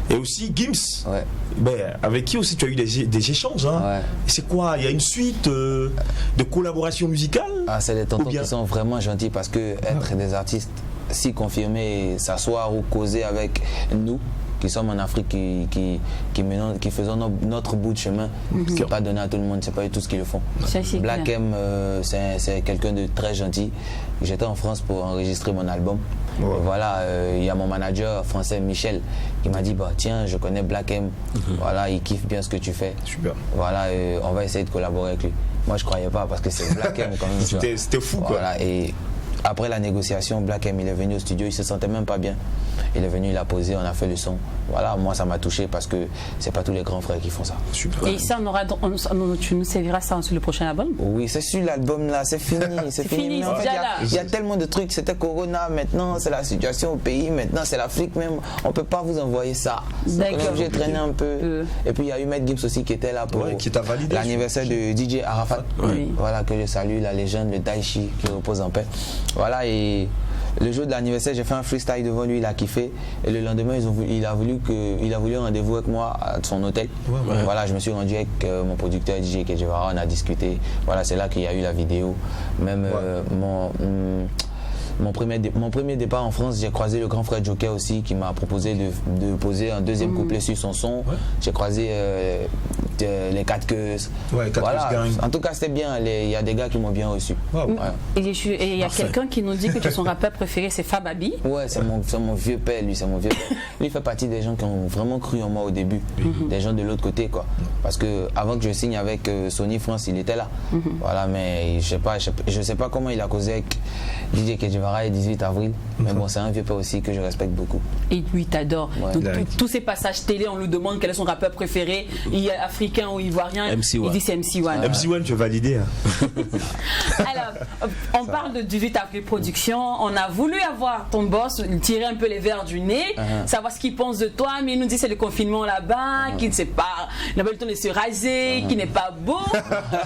et aussi Gims. Ouais. Ben, avec qui aussi tu as eu des échanges. Hein. Ouais. C'est quoi? Il y a une suite de collaboration musicale? C'est des tontons qui sont vraiment gentils parce que être des artistes si confirmés, s'asseoir ou causer avec nous qui sommes en Afrique, qui faisons notre bout de chemin, c'est pas donné à tout le monde, c'est pas tout ce qu'ils le font. Black M, c'est quelqu'un de très gentil. J'étais en France pour enregistrer mon album. Ouais. Voilà, il y a mon manager français Michel qui m'a dit, bah tiens, je connais Black M, voilà, il kiffe bien ce que tu fais. Super. Voilà, on va essayer de collaborer avec lui. Moi je croyais pas parce que c'est Black M quand même. C'était fou quoi. Voilà, et après la négociation, Black M il est venu au studio, il se sentait même pas bien. Il est venu, il a posé, on a fait le son. Voilà, moi ça m'a touché parce que c'est pas tous les grands frères qui font ça. Super. Et ça, tu nous serviras ça sur le prochain album? Oui, c'est sur l'album là, c'est fini. C'est fini. En fait, il y a tellement de trucs, c'était Corona, maintenant c'est la situation au pays, maintenant c'est l'Afrique même. On peut pas vous envoyer ça. On est obligé de traîner un peu. Et puis il y a eu Matt Gibbs aussi qui était là pour l'anniversaire de DJ Arafat. Voilà, que je salue, la légende, le Daichi qui repose en paix. Voilà, et le jour de l'anniversaire, j'ai fait un freestyle devant lui, il a kiffé. Et le lendemain, il a voulu un rendez-vous avec moi à son hôtel. Voilà, je me suis rendu avec mon producteur DJ Kejevara, on a discuté. Voilà, c'est là qu'il y a eu la vidéo. Même mon premier départ en France, j'ai croisé le grand frère Joker aussi qui m'a proposé de poser un deuxième couplet sur son son. J'ai croisé les 4 queues. Voilà. En tout cas, c'était bien. Il y a des gars qui m'ont bien reçu. Et il y a quelqu'un qui nous dit que son rappeur préféré, c'est Fab Abi. Ouais, c'est mon vieux père, lui. C'est mon vieux père. Lui, il fait partie des gens qui ont vraiment cru en moi au début. Des gens de l'autre côté, quoi. Parce que avant que je signe avec Sony France, il était là. Voilà, mais je sais pas comment il a causé avec DJ Kejevara et 18 avril. Mais bon, c'est un vieux père aussi que je respecte beaucoup. Et lui, t'adore. Donc, tous ces passages télé, on lui demande quel est son rappeur préféré. Il est africain ou ivoirien. Il dit c'est MC1. MC1, tu valider. Hein. Alors, on parle de 18 avril production. On a voulu avoir ton boss, tirer un peu les verres du nez, savoir ce qu'il pense de toi, mais il nous dit c'est le confinement là-bas, qu'il ne sait pas, il n'a pas le temps de se raser, qu'il n'est pas beau.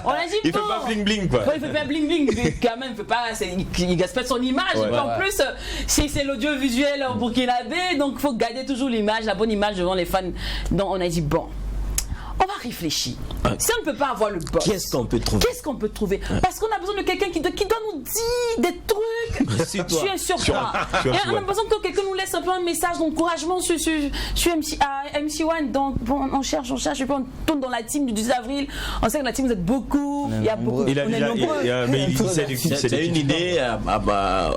On a dit il fait pas bling bling quoi. Il fait pas bling bling, mais quand même, il gaspille son image. En plus, c'est l'audiovisuel en burkinabé, donc il faut garder toujours l'image, la bonne image devant les fans. Donc on a dit bon, on va réfléchir. Si on ne peut pas avoir le boss, qu'est-ce qu'on peut trouver? Parce qu'on a besoin de quelqu'un qui doit nous dire des trucs sur toi. Et on a besoin que quelqu'un nous laisse un peu un message d'encouragement sur MC1. Donc bon, on cherche, et puis on tourne dans la team du 10 avril. On sait que la team vous êtes beaucoup. Il y a beaucoup. C'est une idée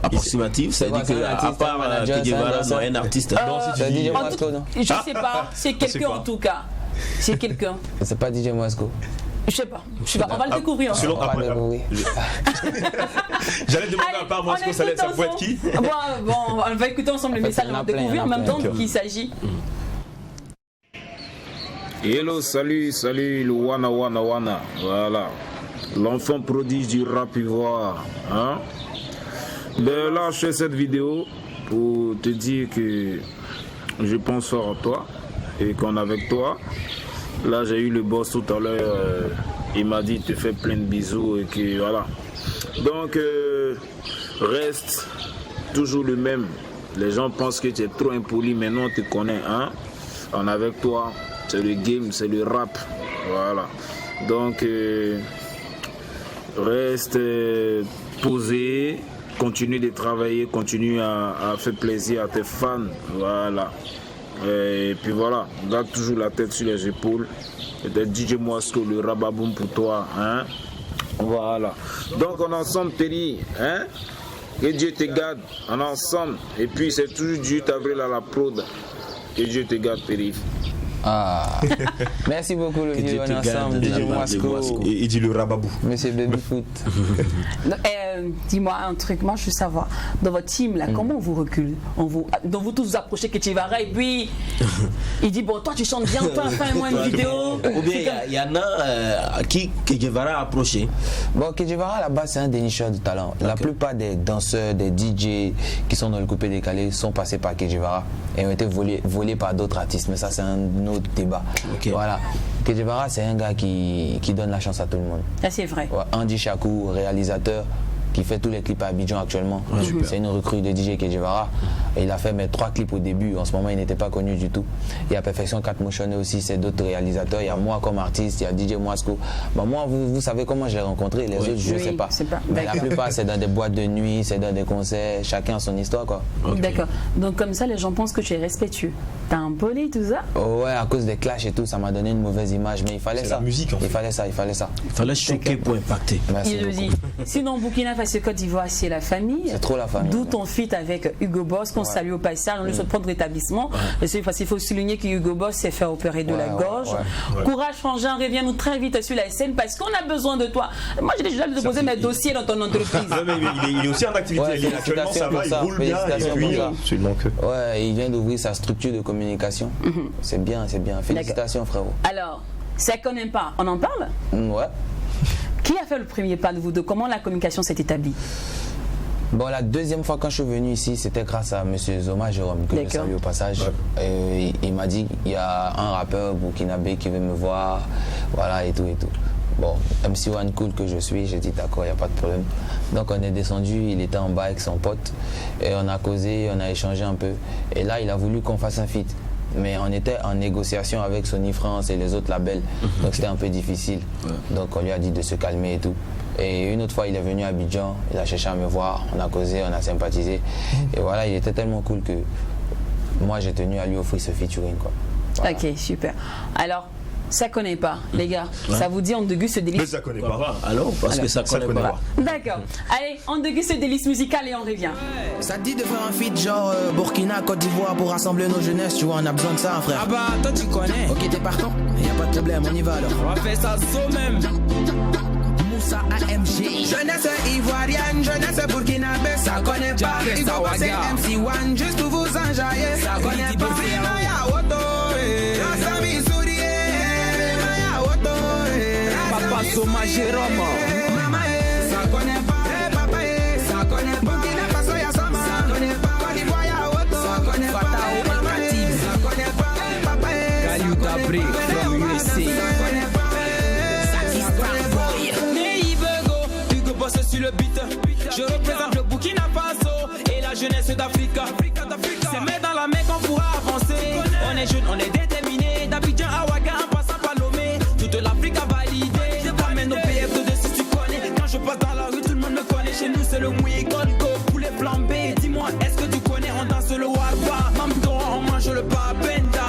approximative. C'est-à-dire qu'à part Kejevara, c'est un artiste. Je sais pas, c'est quelqu'un en tout cas. C'est quelqu'un. C'est pas DJ Moisco. Je sais pas. On va le découvrir. J'allais demander à part Moisco, ça peut être qui? Bon, on va écouter ensemble le message, on va découvrir en même temps de qui il s'agit. Hello, salut, le Wana. Voilà. L'enfant prodige du rap ivoire. Hein? Ben là, je fais cette vidéo pour te dire que je pense fort à toi et qu'on est avec toi. Là, j'ai eu le boss tout à l'heure. Il m'a dit te fais plein de bisous et que voilà. Donc, reste toujours le même. Les gens pensent que tu es trop impoli, mais non, tu connais. Hein? On est avec toi. C'est le game, c'est le rap. Voilà. Donc, reste posé. Continue de travailler. Continue à faire plaisir à tes fans. Voilà. Et puis voilà, garde toujours la tête sur les épaules. Et DJ Moisco, le rababoum pour toi. Hein? Voilà. Donc on est ensemble, Terry. Hein? Que Dieu te garde. On est ensemble. Et puis c'est toujours 18 avril à la prod. Que Dieu te garde, Terry. Ah, merci beaucoup le vieux, on est ensemble, DJ Moisco. Et dit le rababou. Monsieur Babyfoot. Dis-moi un truc, moi je veux savoir, dans votre team là, comment on vous recule? Donc vous tous vous approchez Ke Guevara et puis il dit bon toi tu chantes bien, toi fais-moi une vidéo. Ou bien il y en a qui Ke Guevara a approché. Bon, Ke Guevara à la base c'est un dénicheur de talent. La plupart des danseurs, des DJ qui sont dans le coupé décalé sont passés par Ke Guevara et ont été volés par d'autres artistes, mais ça c'est un autre débat. Voilà. Ke Guevara c'est un gars qui donne la chance à tout le monde. Ça c'est vrai. Ouais, Andy Chakou, réalisateur qui fait tous les clips à Abidjan actuellement. C'est une recrue de DJ Ke Guevara. Et il a fait mes 3 clips au début. En ce moment, il n'était pas connu du tout. Il y a Perfection 4 Motionné aussi, c'est d'autres réalisateurs. Il y a moi comme artiste, il y a DJ Moisco. Bah, moi, vous savez comment je l'ai rencontré. Les autres, je ne sais pas. Mais la plupart, c'est dans des boîtes de nuit, c'est dans des concerts. Chacun a son histoire, quoi. D'accord. Donc, comme ça, les gens pensent que tu es respectueux. T'as un poli, tout ça? Ouais, à cause des clashs et tout, ça m'a donné une mauvaise image. Mais il fallait ça. La musique, en fait. Il fallait ça. Il fallait choquer pour impacter. Merci il le dit. Sinon, Burkina Faso, Côte d'Ivoire, c'est la famille. C'est trop la famille. D'où ton feat avec Hugo Boss, qu'on salue au passage. On lui souhaite prendre rétablissement. Parce qu'il faut souligner que Hugo Boss s'est fait opérer de la gorge. Courage, Frangin, reviens-nous très vite sur la scène parce qu'on a besoin de toi. Moi, j'ai déjà déposé mes dossiers dans ton entreprise. Mais il est aussi en activité. Actuellement, ça va, il roule bien. Ouais, il vient d'ouvrir sa structure de communication. C'est bien, c'est bien. Félicitations, frérot. Alors, ça connaît pas. On en parle? Ouais. Qui a fait le premier pas de vous deux? Comment la communication s'est établie? Bon, la deuxième fois quand je suis venu ici, c'était grâce à monsieur Zoma Jérôme, que je salue au passage. Il m'a dit qu'il y a un rappeur burkinabé qui veut me voir, voilà, et tout et tout. Bon, MC1 cool que je suis, j'ai dit d'accord, il n'y a pas de problème. Donc on est descendu, il était en bas avec son pote, et on a causé, on a échangé un peu. Et là, il a voulu qu'on fasse un feat. Mais on était en négociation avec Sony France et les autres labels, donc c'était un peu difficile. Donc on lui a dit de se calmer et tout. Et une autre fois, il est venu à Abidjan, il a cherché à me voir, on a causé, on a sympathisé. Et voilà, il était tellement cool que moi j'ai tenu à lui offrir ce featuring, quoi. Voilà. Ok, super. Alors, ça connaît pas, les gars. Ça vous dit on déguste ce délice? Mais ça connaît pas. Alors, parce que ça connaît pas. D'accord. Allez, on déguste ce délice musical et on revient. Ça te dit de faire un feat genre Burkina, Côte d'Ivoire pour rassembler nos jeunesses, tu vois, on a besoin de ça, frère. Ah bah, toi tu connais. Ok, t'es partant? Y'a pas de problème, on y va alors. On va faire ça saut même. Moussa AMG. Jeunesse ivoirienne, jeunesse burkinabé, ça connaît pas. Il faut passer MC1 juste pour vous enjailler. Ça connaît pas. Papa Zoma Jérôme. Ça connaît pas, papa, ça connaît pas. Burkina Faso y'a Sama, ça connaît pas. Côte d'Ivoire y'a Woto, ça connaît pas. Ça connaît pas, papa, Galiou Dabré from USA. ça connaît pas. Mais il veut go, Hugo Boss sur le beat. Je représente le Burkina Faso et la jeunesse d'Afrique. C'est main dans la main qu'on pourra avancer. On est jeunes, on est déterminés. D'Abidjan à Ouaga en passant par Lomé. Toute l'Afrique a validé. Ramène nos PF de dessus, tu connais. Quand je passe dans la rue, tout le monde me connaît. Chez nous, c'est le mouillé Golgo, poulet flambé. Dis-moi, est-ce que tu connais? On danse le Wagwa. Mamdo, on mange le Babenda.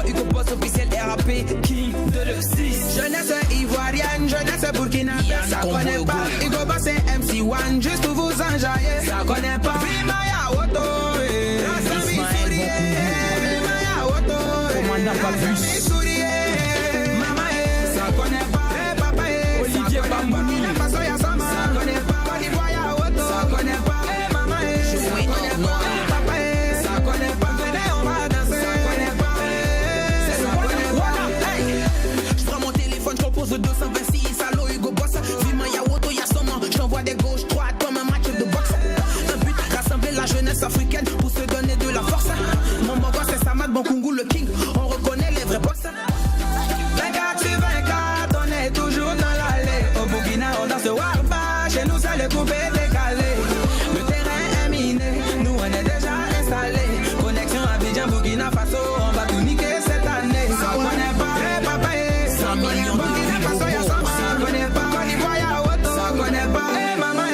Hugo Boss officiel RAP, King de le 6. Jeunesse ivoirienne, jeunesse burkinabé, ça connaît pas. Hugo Boss c'est MC1 juste pour vous enjailler. Ça connaît pas. Primaya Woto, Commandant Babus. ça connaît pas. Papa, Olivier Bambouni. ça connaît pas. Côte d'Ivoire y'a Woto, ça connaît pas. Maman, papa, ça connaît pas. Venez, on va danser. Ça connaît pas. Je prends mon téléphone, je compose 226. Allô Hugo Boss, Vima y'a Woto, y'a Sama. Je t'envoie des gauches droites comme un match de boxe. Un but, rassembler la jeunesse africaine pour se donner de la force. Mon boss c'est Samad Bankungu le king. On reconnaît les vrais boss. 24 sur 24, on est toujours dans l'allée. Au Burkina, on danse Warba. Chez nous, c'est le coupé décalé. Le terrain est miné, nous on est déjà installés. Connexion Abidjan, Burkina Faso, on va tout niquer cette année. Ça connaît pas, papa, 100 millions de Burkina Faso, y'a 100. Ça connaît pas, Côte d'Ivoire, y'a Woto. Ça connaît pas, maman,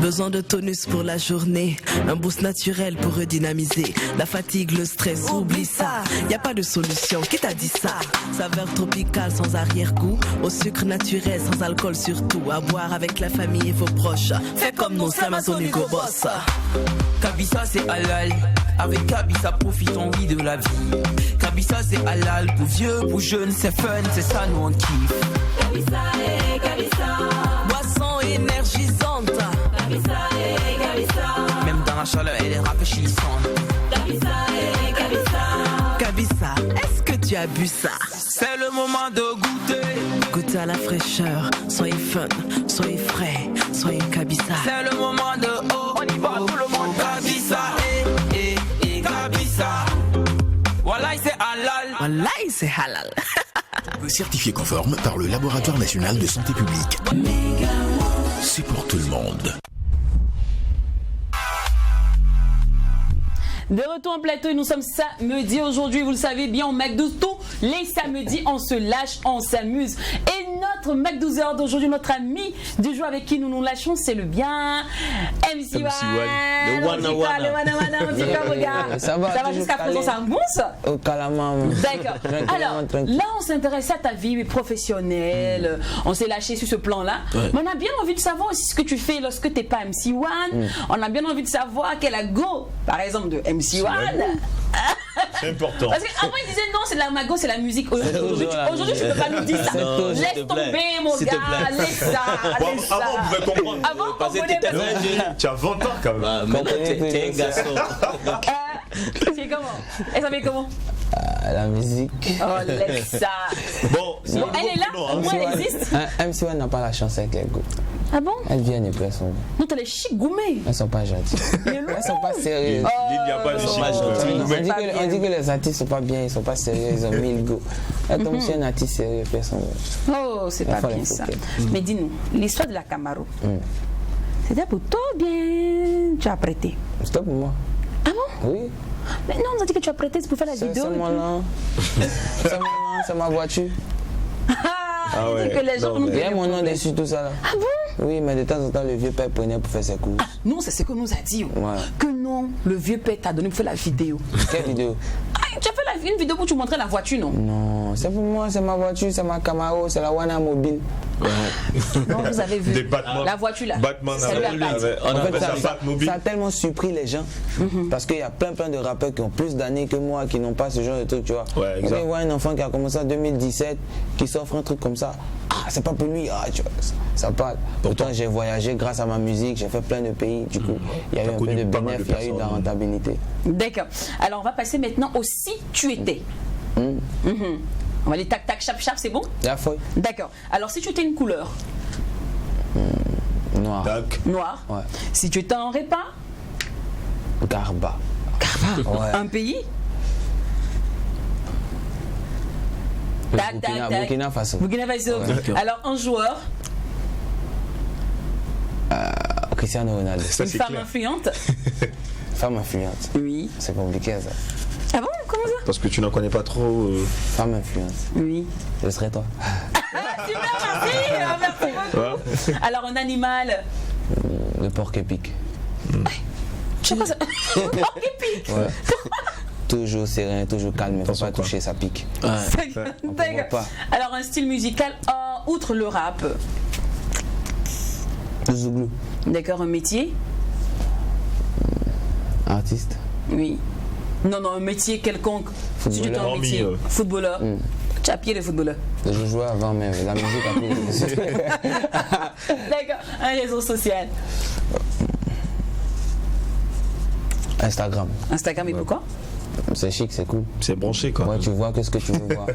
Besoin de tonus pour la journée, un boost naturel pour redynamiser. La fatigue, le stress, oublie ça. Y a pas de solution, qui t'a dit ça? Saveur tropicale sans arrière-goût, au sucre naturel sans alcool surtout. À boire avec la famille et vos proches. Fais comme nos Amazon Hugo Boss. Kabisa c'est halal, avec Kabisa profitons oui de la vie. Kabisa c'est halal, pour vieux, pour jeunes, c'est fun, c'est ça nous on kiffe. Kabisa et Kabisa, boisson énergisante. Kabisa et Kabisa, même dans la chaleur elle est rafraîchissante. Kabisa et Kabisa, Kabisa, est-ce que tu as bu ça? C'est le moment de goûter. Goûtez à la fraîcheur, soyez fun, soyez frais, soyez Kabisa. C'est le moment de oh, on y va tout le monde. Kabisa et Kabisa. Wallahi c'est halal. Wallahi c'est halal. Certifié conforme par le Laboratoire National de Santé Publique. C'est pour tout le monde. De retour en plateau et nous sommes samedi aujourd'hui, vous le savez bien, au McDo. Tous les samedis, on se lâche, on s'amuse. Et notre McDozer d'aujourd'hui, notre ami du jour avec qui nous nous lâchons, c'est le bien MC One. Le Wana. Ça va jusqu'à présent, ça bon ça? Au calamar. D'accord. Alors, là, on s'intéresse à ta vie professionnelle. On s'est lâché sur ce plan-là. Ouais. Mais on a bien envie de savoir aussi ce que tu fais lorsque tu n'es pas MC One. On a bien envie de savoir quel est la go, par exemple, de MC One. C'est important. Parce qu'avant, il disait non, c'est de la mago, c'est la musique. Aujourd'hui, tu ne peux pas nous dire ça. Laisse tomber, mon gars. Laisse ça. Avant, on pouvait comprendre. Avant, on connaît pas. Tu as 20 ans quand même. Maintenant, t'es un garçon. C'est comment? Elle s'appelle comment? La musique. Oh, laisse ça. Bon, elle est là, au moins elle existe. MC One n'a pas la chance avec les goûts. Ah bon? Elles viennent et puis elles sont. Non, t'as les chic gourmets. Elles sont pas gentilles. Elles sont pas sérieuses. Il n'y a pas de chic. On dit que les artistes sont pas bien, ils sont pas sérieux, ils ont mis le goût. Elle tombe sur un artiste sérieux, personne. Oh, c'est pas bien ça. Mais dis-nous, l'histoire de la Camaro, c'était pour toi ou bien tu as prêté? C'était pour moi. Ah bon? Oui. Mais non, on a dit que tu as prêté pour faire la vidéo. C'est moi là. C'est ma voiture. Ah ouais. Que les gens il y a mon nom dessus, tout ça là. Ah bon? Oui, mais de temps en temps, le vieux père prenait pour faire ses courses. Ah, non, c'est ce que nous a dit. Ouais. Que non, le vieux père t'a donné pour faire la vidéo. Quelle vidéo? Tu as fait une vidéo pour tu montrer la voiture, non? Non, c'est pour moi, c'est ma voiture, c'est ma Camaro, c'est la Wana Mobile. Non, vous avez vu la voiture là. Batman ça a tellement surpris les gens parce qu'il y a plein de rappeurs qui ont plus d'années que moi qui n'ont pas ce genre de truc, tu vois. Ouais, exact. On voit un enfant qui a commencé en 2017 qui s'offre un truc comme ça. Ah, c'est pas pour lui, ah, tu vois, ça parle. Pourtant, j'ai voyagé grâce à ma musique, j'ai fait plein de pays, du coup, il y a eu un peu de bénéfice, il y a eu de la rentabilité. D'accord. Alors, on va passer maintenant au si tu étais. On va aller tac tac chap chap, c'est bon? La foi. D'accord. Alors si tu étais une couleur? Noir. Noir. Ouais. Si tu étais en répa? Garba. Garba. Ouais. Un pays? Tac tac tac. Burkina Faso. Burkina Faso. Ouais. Alors un joueur? Cristiano Ronaldo. Une femme influente? Femme influente. Oui. C'est compliqué ça. Ah bon? Comment ça? Parce que tu n'en connais pas trop. Femme influente. Oui. Ce serait toi. Super, merci beaucoup. Ouais. Alors un animal? Le porc épic. Je sais pas ça. Le porc épic? Ouais. Toujours serein, toujours calme, il ne faut pas toucher, ça pique. D'accord. Alors un style musical outre le rap? Le zouglou. D'accord, un métier? Artiste. Oui. Non, un métier quelconque. Footballeur. Si tu t'en métier. Footballeur. Tu as pied de footballeur. Je jouais avant, mais la musique a pris. D'accord. Un réseau social. Instagram. Instagram, et pourquoi? C'est chic, c'est cool. C'est branché quoi. Ouais, tu vois que ce que tu veux voir.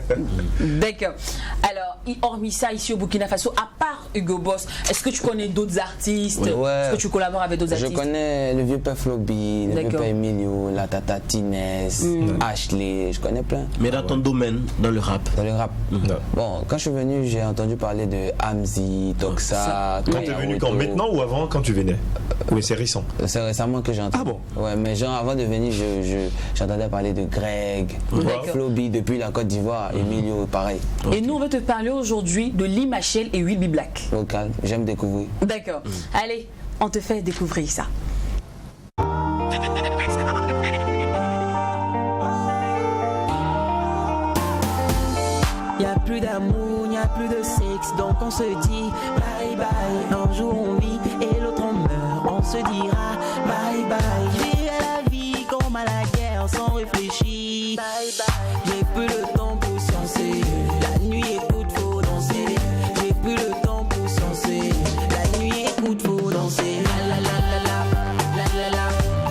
D'accord. Alors, hormis ça, ici au Burkina Faso, à part Hugo Boss, est-ce que tu connais d'autres artistes? Ouais. Est-ce que tu collabores avec d'autres artistes? Je connais le vieux père Floby, le vieux père Emilio, la tata Tinès, Ashley, je connais plein. Mais dans ton domaine, dans le rap? Dans le rap. Bon, quand je suis venu, j'ai entendu parler de Hamzi, Toxa. Quand tu es venu quand? Maintenant ou avant quand tu venais? Oui, c'est récent. C'est récemment que j'ai entendu. Ah bon? Ouais, mais genre avant de venir, j'entendais parler de Greg, Floby depuis la Côte d'Ivoire, Emilio, pareil. Et nous, on va te parler aujourd'hui de Lee Machel et Will Be Black. Au calme, j'aime découvrir. D'accord. Allez, on te fait découvrir ça. Y'a plus d'amour, y'a plus de sexe, donc on se dit bye bye. Un jour on vit et l'autre on meurt, on se dira bye bye. Vivre la vie comme à la guerre sans réfléchir. Bye bye. J'ai plus le temps pour sciencer. La nuit écoute, faut danser. J'ai plus le temps pour sciencer. La nuit écoute, faut danser. La la la la la, la la la,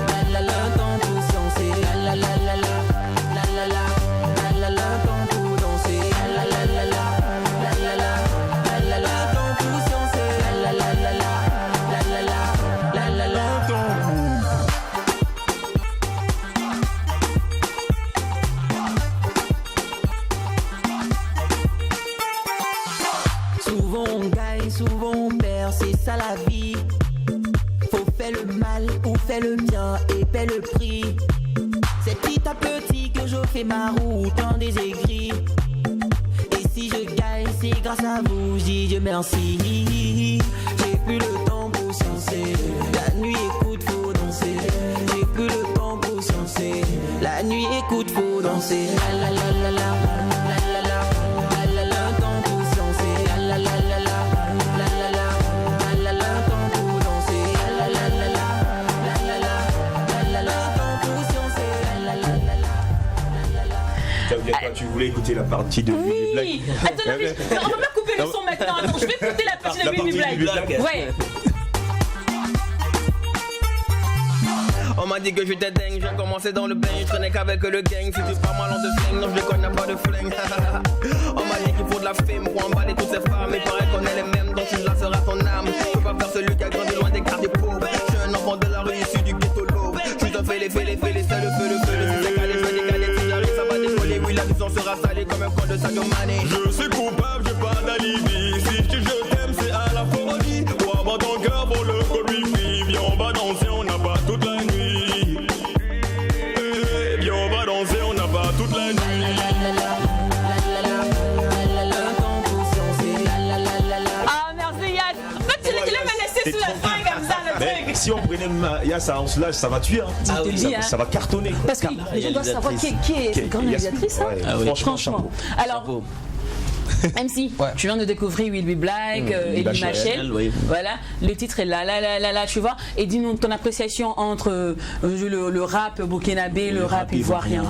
la la la, temps pour sciencer. La la la la la, la la la, la la la, temps pour danser. La la la la, la la la, la la la, temps pour sciencer. La la la la la, la la la, la la la, temps. Souvent on gagne, souvent on perd, c'est ça la vie. Faut faire le mal ou faire le bien et paie le prix. C'est petit à petit que je fais ma route dans des aigris. Et si je gagne, c'est grâce à vous, je dis Dieu merci. J'ai plus le temps pour sciencer. La nuit écoute, faut danser. J'ai plus le temps pour sciencer. La nuit écoute, faut danser. La la la la la, la la la, la la la, temps pour sciencer. La la la la la, la la la, la la la, temps pour danser. La la la la la, la la la, la la la, temps pour sciencer. La la la la la. Tu voulais écouter la partie de Willy Black. Oui. Attends, on va pas couper le son maintenant. Non, je vais écouter la partie de Willy Black. Ouais. On m'a dit que j'étais dingue, j'ai commencé dans le bain, je traînais qu'avec le gang. Si tu parles mal en de flingue, non je connais pas de flingue. On m'a dit qu'il faut de la fame pour emballer toutes ces femmes. Il paraît qu'on est les mêmes, donc tu laceras ton âme. Je peux pas faire celui qui a grandi loin des quartiers pauvres. Je suis un enfant de la rue issu du ghetto lobe. Je te fais les c'est le feu. Si c'est calé, je vais décaler, si j'arrive ça va décoller. Oui la vision sera salée comme un corps de Sadio Mané. Je suis coupable, j'ai pas d'alibi. Si je t'aime c'est à la folie. Pour avoir ton cœur pour le code wifi. Viens on va danser, on n'a pas toute la nuit. Toute la nuit. Ah merci Yann. Tu l'as laissé sous la fin comme ça le truc. Si on prenait Yass en slash, ça va tuer. Ah oui, ça va cartonner. Quoi. Parce que les gens doivent savoir qui est cette grande réalisatrice. Franchement. Alors. MC, tu viens de découvrir Will Be Black, Elie Machel, voilà, le titre est là, tu vois, et dis-nous ton appréciation entre le rap burkinabé, le rap ivoirien.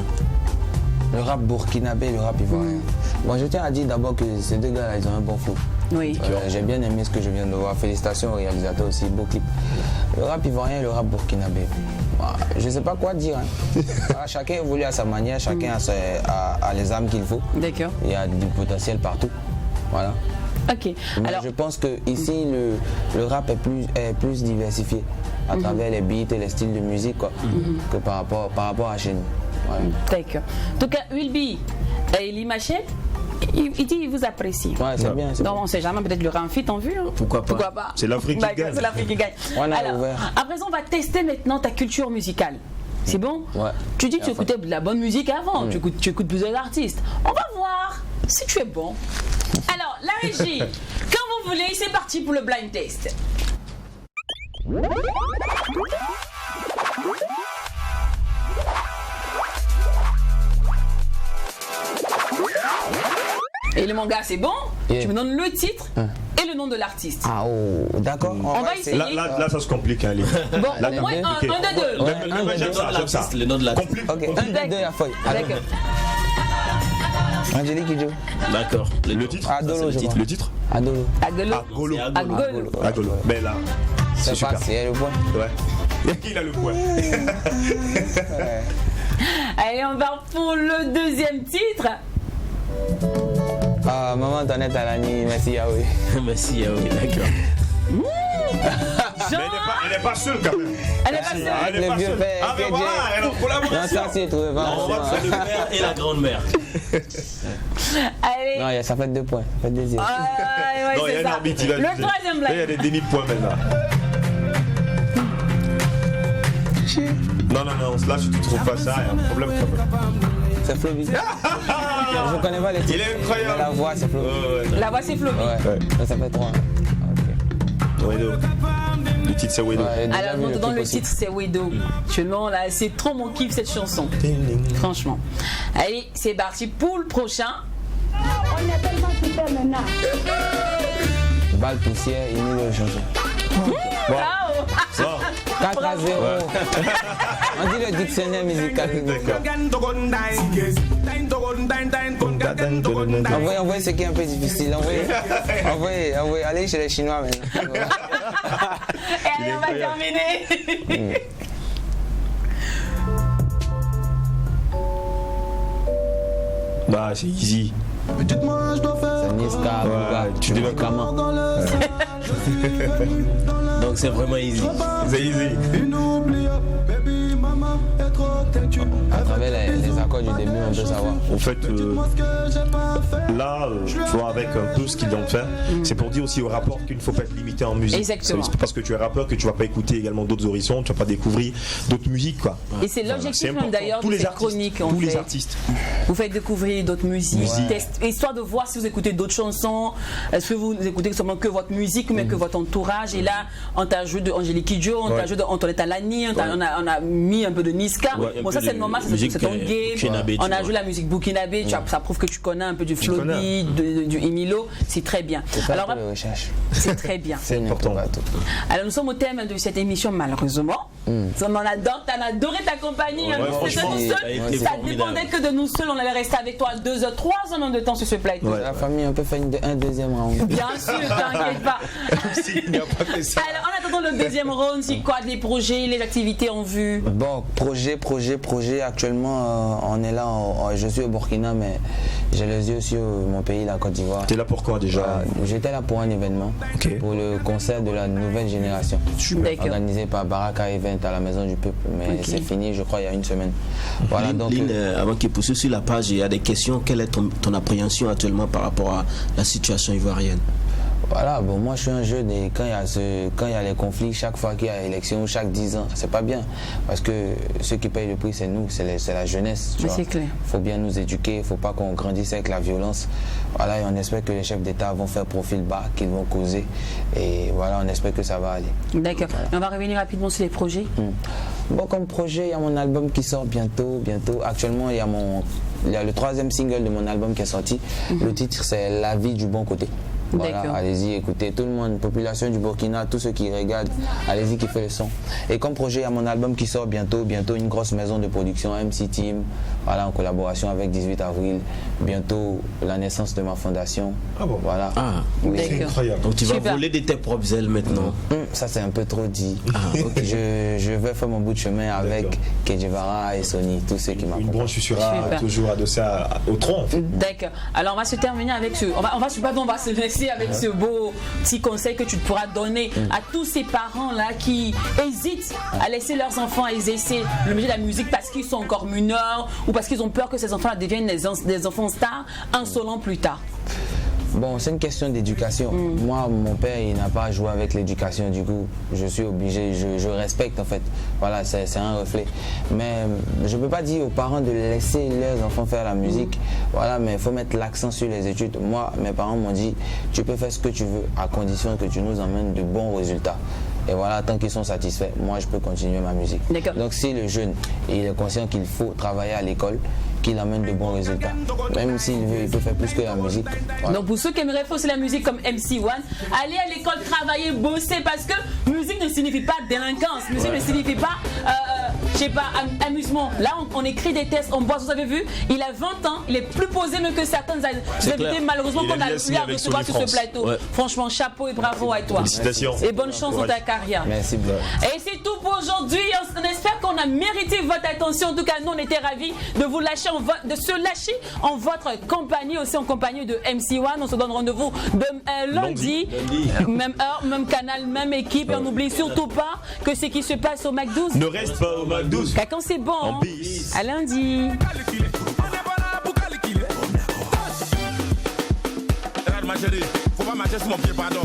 Le rap burkinabé, le rap ivoirien. Bon, je tiens à dire d'abord que ces deux gars-là, ils ont un bon flow. Oui. J'ai bien aimé ce que je viens de voir. Félicitations au réalisateur aussi, beau clip. Le rap ivoirien et le rap burkinabé. Je ne sais pas quoi dire. Hein. Chacun évolue à sa manière, chacun a les âmes qu'il faut. D'accord. Il y a du potentiel partout. Voilà. Ok. Alors, je pense que ici le rap est plus diversifié à travers les beats et les styles de musique quoi, que par rapport à chez nous. Voilà. D'accord. En tout cas, Will Be et Elie Machel, il dit qu'il vous apprécie. Ouais, c'est bien. Donc on ne sait jamais, peut-être le renfit en vue. Hein. Pourquoi pas. C'est l'Afrique qui gagne. C'est l'Afrique qui gagne. Voilà, alors, à présent, on va tester maintenant ta culture musicale. C'est bon? Ouais. Tu dis que tu écoutais de la bonne musique avant, tu écoutes plusieurs artistes. On va voir si tu es bon. Alors, la régie, quand vous voulez, c'est parti pour le blind test. Et le manga c'est bon, tu me donnes le titre et le nom de l'artiste. Ah oh, d'accord. On va essayer. Là ça se complique, allez. Bon, au moins un de deux. J'aime ça. Le nom de l'artiste. Ok, un de deux la feuille. D'accord. Angélique Kidjo. D'accord. Le titre. Adolo, je crois. Le titre. Adolo. Agolo. Mais là, c'est super. C'est le point. Ouais. Il a le point. Allez, on va pour le deuxième titre. Ah, maman Tanette Alani, merci Yaoui. Merci Yaoui, d'accord. Mais elle n'est pas seule quand même. Elle n'est pas seule. Le vieux père. Ah, mais voilà, elle est en collaboration. Non, ça c'est trouvé. On va faire le père et la grand-mère. Allez. Non, ça fait 2 points. Ça fait 2 0. Ouais, non, il y a un arbitre, il a le troisième blague. Il y a des demi-points maintenant. Non, là tu trouves pas ça, il y a un problème quand même. C'est Floby. Je connais pas les titres. Il est incroyable. Mais la voix c'est Floby. La voix c'est Floby. Ouais. Ça fait 3. Le titre c'est Wedo. Alors maintenant le titre c'est Wedo. Non là, c'est trop mon kiff cette chanson. Franchement. Allez, c'est parti pour le prochain. On est tellement super maintenant. Balle poussière, il met le chanson. Bon. 4 à 0. On dit le dictionnaire musical. Envoyez ce qui est un peu difficile. Envoyez. Allez chez les Chinois maintenant. Et allez, on va terminer. Bah, c'est easy. C'est Niska, tu devais comment. Donc c'est vraiment easy. C'est easy. À travers les accords du début, on peut savoir. En fait, là, tu vois, avec un peu ce qu'ils vont faire, c'est pour dire aussi au rapport qu'il ne faut pas être limité en musique. Exactement. C'est pas parce que tu es rappeur que tu vas pas écouter également d'autres horizons, tu vas pas découvrir d'autres musiques, quoi. Et c'est l'objectif même d'ailleurs de cette chronique. Tous les artistes. Vous faites découvrir d'autres musiques, histoire de voir si vous écoutez d'autres chansons. Est-ce que vous écoutez seulement que votre musique, mais que votre entourage. Et là, on t'a joué de Angélique Kidjo, on t'a joué de Antoinette Alani, on a mis un peu de Niska. Bon, ça c'est normal, c'est ton game. On a joué la musique burkinabé, ça prouve que tu connais un peu du Flobi, du Emilo, c'est très bien. Alors, c'est très bien. C'est important. Alors nous sommes au thème de cette émission malheureusement. On en adore, t'as adoré ta compagnie. Ça dépendait que de nous seuls, on allait rester avec toi 2 heures, 3 heures même de temps sur ce plateau. La famille, on peut faire un deuxième round. Bien sûr, t'inquiète pas. Alors en attendant le deuxième round, c'est quoi les projets, les activités en vue? Bon, projet. Actuellement, on est là, je suis au Burkina, mais j'ai les yeux sur mon pays, la Côte d'Ivoire. T'es là pour quoi déjà? J'étais là pour un événement, pour le concert de la nouvelle génération, organisé par Baraka Event à la Maison du Peuple, mais c'est fini, je crois, il y a une semaine. Voilà, donc, avant qu'il poursuive sur la page, il y a des questions. Quelle est ton appréhension actuellement par rapport à la situation ivoirienne? Voilà, bon, moi je suis un jeune et quand il y a les conflits, chaque fois qu'il y a élection, chaque 10 ans, c'est pas bien. Parce que ceux qui payent le prix, c'est nous, c'est la jeunesse. C'est clair. Il faut bien nous éduquer, il ne faut pas qu'on grandisse avec la violence. Voilà, et on espère que les chefs d'État vont faire profil bas, qu'ils vont causer. Et voilà, on espère que ça va aller. D'accord. Voilà. On va revenir rapidement sur les projets. Bon, comme projet, il y a mon album qui sort bientôt. Actuellement, il y a le 3e single de mon album qui est sorti. Le titre, c'est La vie du bon côté. Voilà, allez-y, écoutez, tout le monde, population du Burkina, tous ceux qui regardent, allez-y, kiffez le son. Et comme projet, il y a mon album qui sort bientôt une grosse maison de production, MC Team, voilà, en collaboration avec 18 avril. Bientôt, la naissance de ma fondation. Ah bon? Voilà. C'est incroyable. Donc tu vas voler de tes propres ailes maintenant? Ça, c'est un peu trop dit. Je vais faire mon bout de chemin avec Kedjevara et Sony, tous ceux qui m'accompagnent. Une branche sera toujours adossée au tronc. En fait. D'accord. Alors, on va se terminer avec ce... On va se laisser avec ce beau petit conseil que tu pourras donner à tous ces parents-là qui hésitent à laisser leurs enfants exercer le métier de la musique parce qu'ils sont encore mineurs ou parce qu'ils ont peur que ces enfants-là deviennent des enfants stars insolents plus tard. Bon, c'est une question d'éducation. Moi, mon père, il n'a pas joué avec l'éducation, du coup, je suis obligé, je respecte en fait. Voilà, c'est un reflet. Mais je ne peux pas dire aux parents de laisser leurs enfants faire la musique. Voilà, mais il faut mettre l'accent sur les études. Moi, mes parents m'ont dit, tu peux faire ce que tu veux, à condition que tu nous emmènes de bons résultats. Et voilà, tant qu'ils sont satisfaits, moi, je peux continuer ma musique. Donc, si le jeune il est conscient qu'il faut travailler à l'école, qu'il amène de bons résultats. Même s'il veut, il peut faire plus que la musique. Voilà. Donc pour ceux qui aimeraient faire aussi la musique comme MC1, allez à l'école travailler, bosser, parce que musique ne signifie pas délinquance, musique ne signifie pas, je sais pas, amusement. Là on écrit des tests, on boit, vous avez vu, il a 20 ans, il est plus posé même que certains invités malheureusement qu'on a eu à recevoir sur ce plateau. Franchement, chapeau et bravo à toi. Félicitations. Et bonne chance dans ta carrière. Merci beaucoup. Et c'est tout pour aujourd'hui. On espère qu'on a mérité votre attention. En tout cas, nous on était ravis de vous lâcher, de se lâcher en votre compagnie, aussi en compagnie de MC1. On se donne rendez-vous lundi, même heure, même canal, même équipe. Et on n'oublie surtout pas que ce qui se passe au Mac 12 ne reste pas au Mac 12. Quand c'est bon, à lundi. Ma chérie, faut pas marcher sur mon pied, pardon.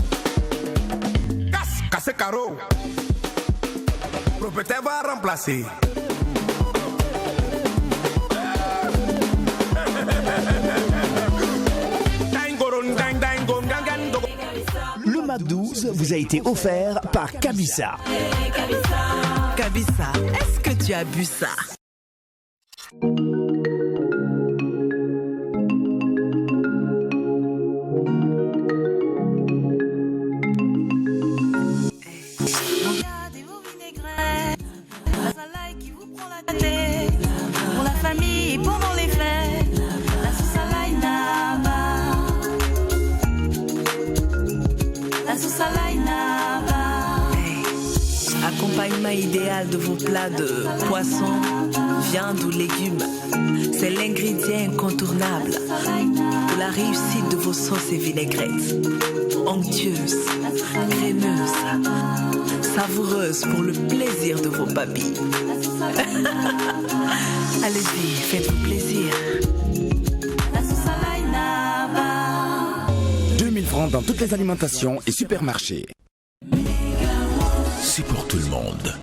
Casse carreau. Propriétaire va remplacer. Le Mac Mac 12 vous a été offert par Kabissa. Kabissa, est-ce que tu as bu ça? Pour la famille et pendant les fêtes, la sauce à l'ail Naba. La sauce à l'ail Naba. Accompagnement idéal de vos plats de poisson, viande ou légumes. C'est l'ingrédient incontournable pour la réussite de vos sauces et vinaigrettes. Onctueuses, crémeuses, savoureuses pour le plaisir de vos papilles. Allez-y, faites-vous plaisir. 2000 francs dans toutes les alimentations et supermarchés. C'est pour tout le monde.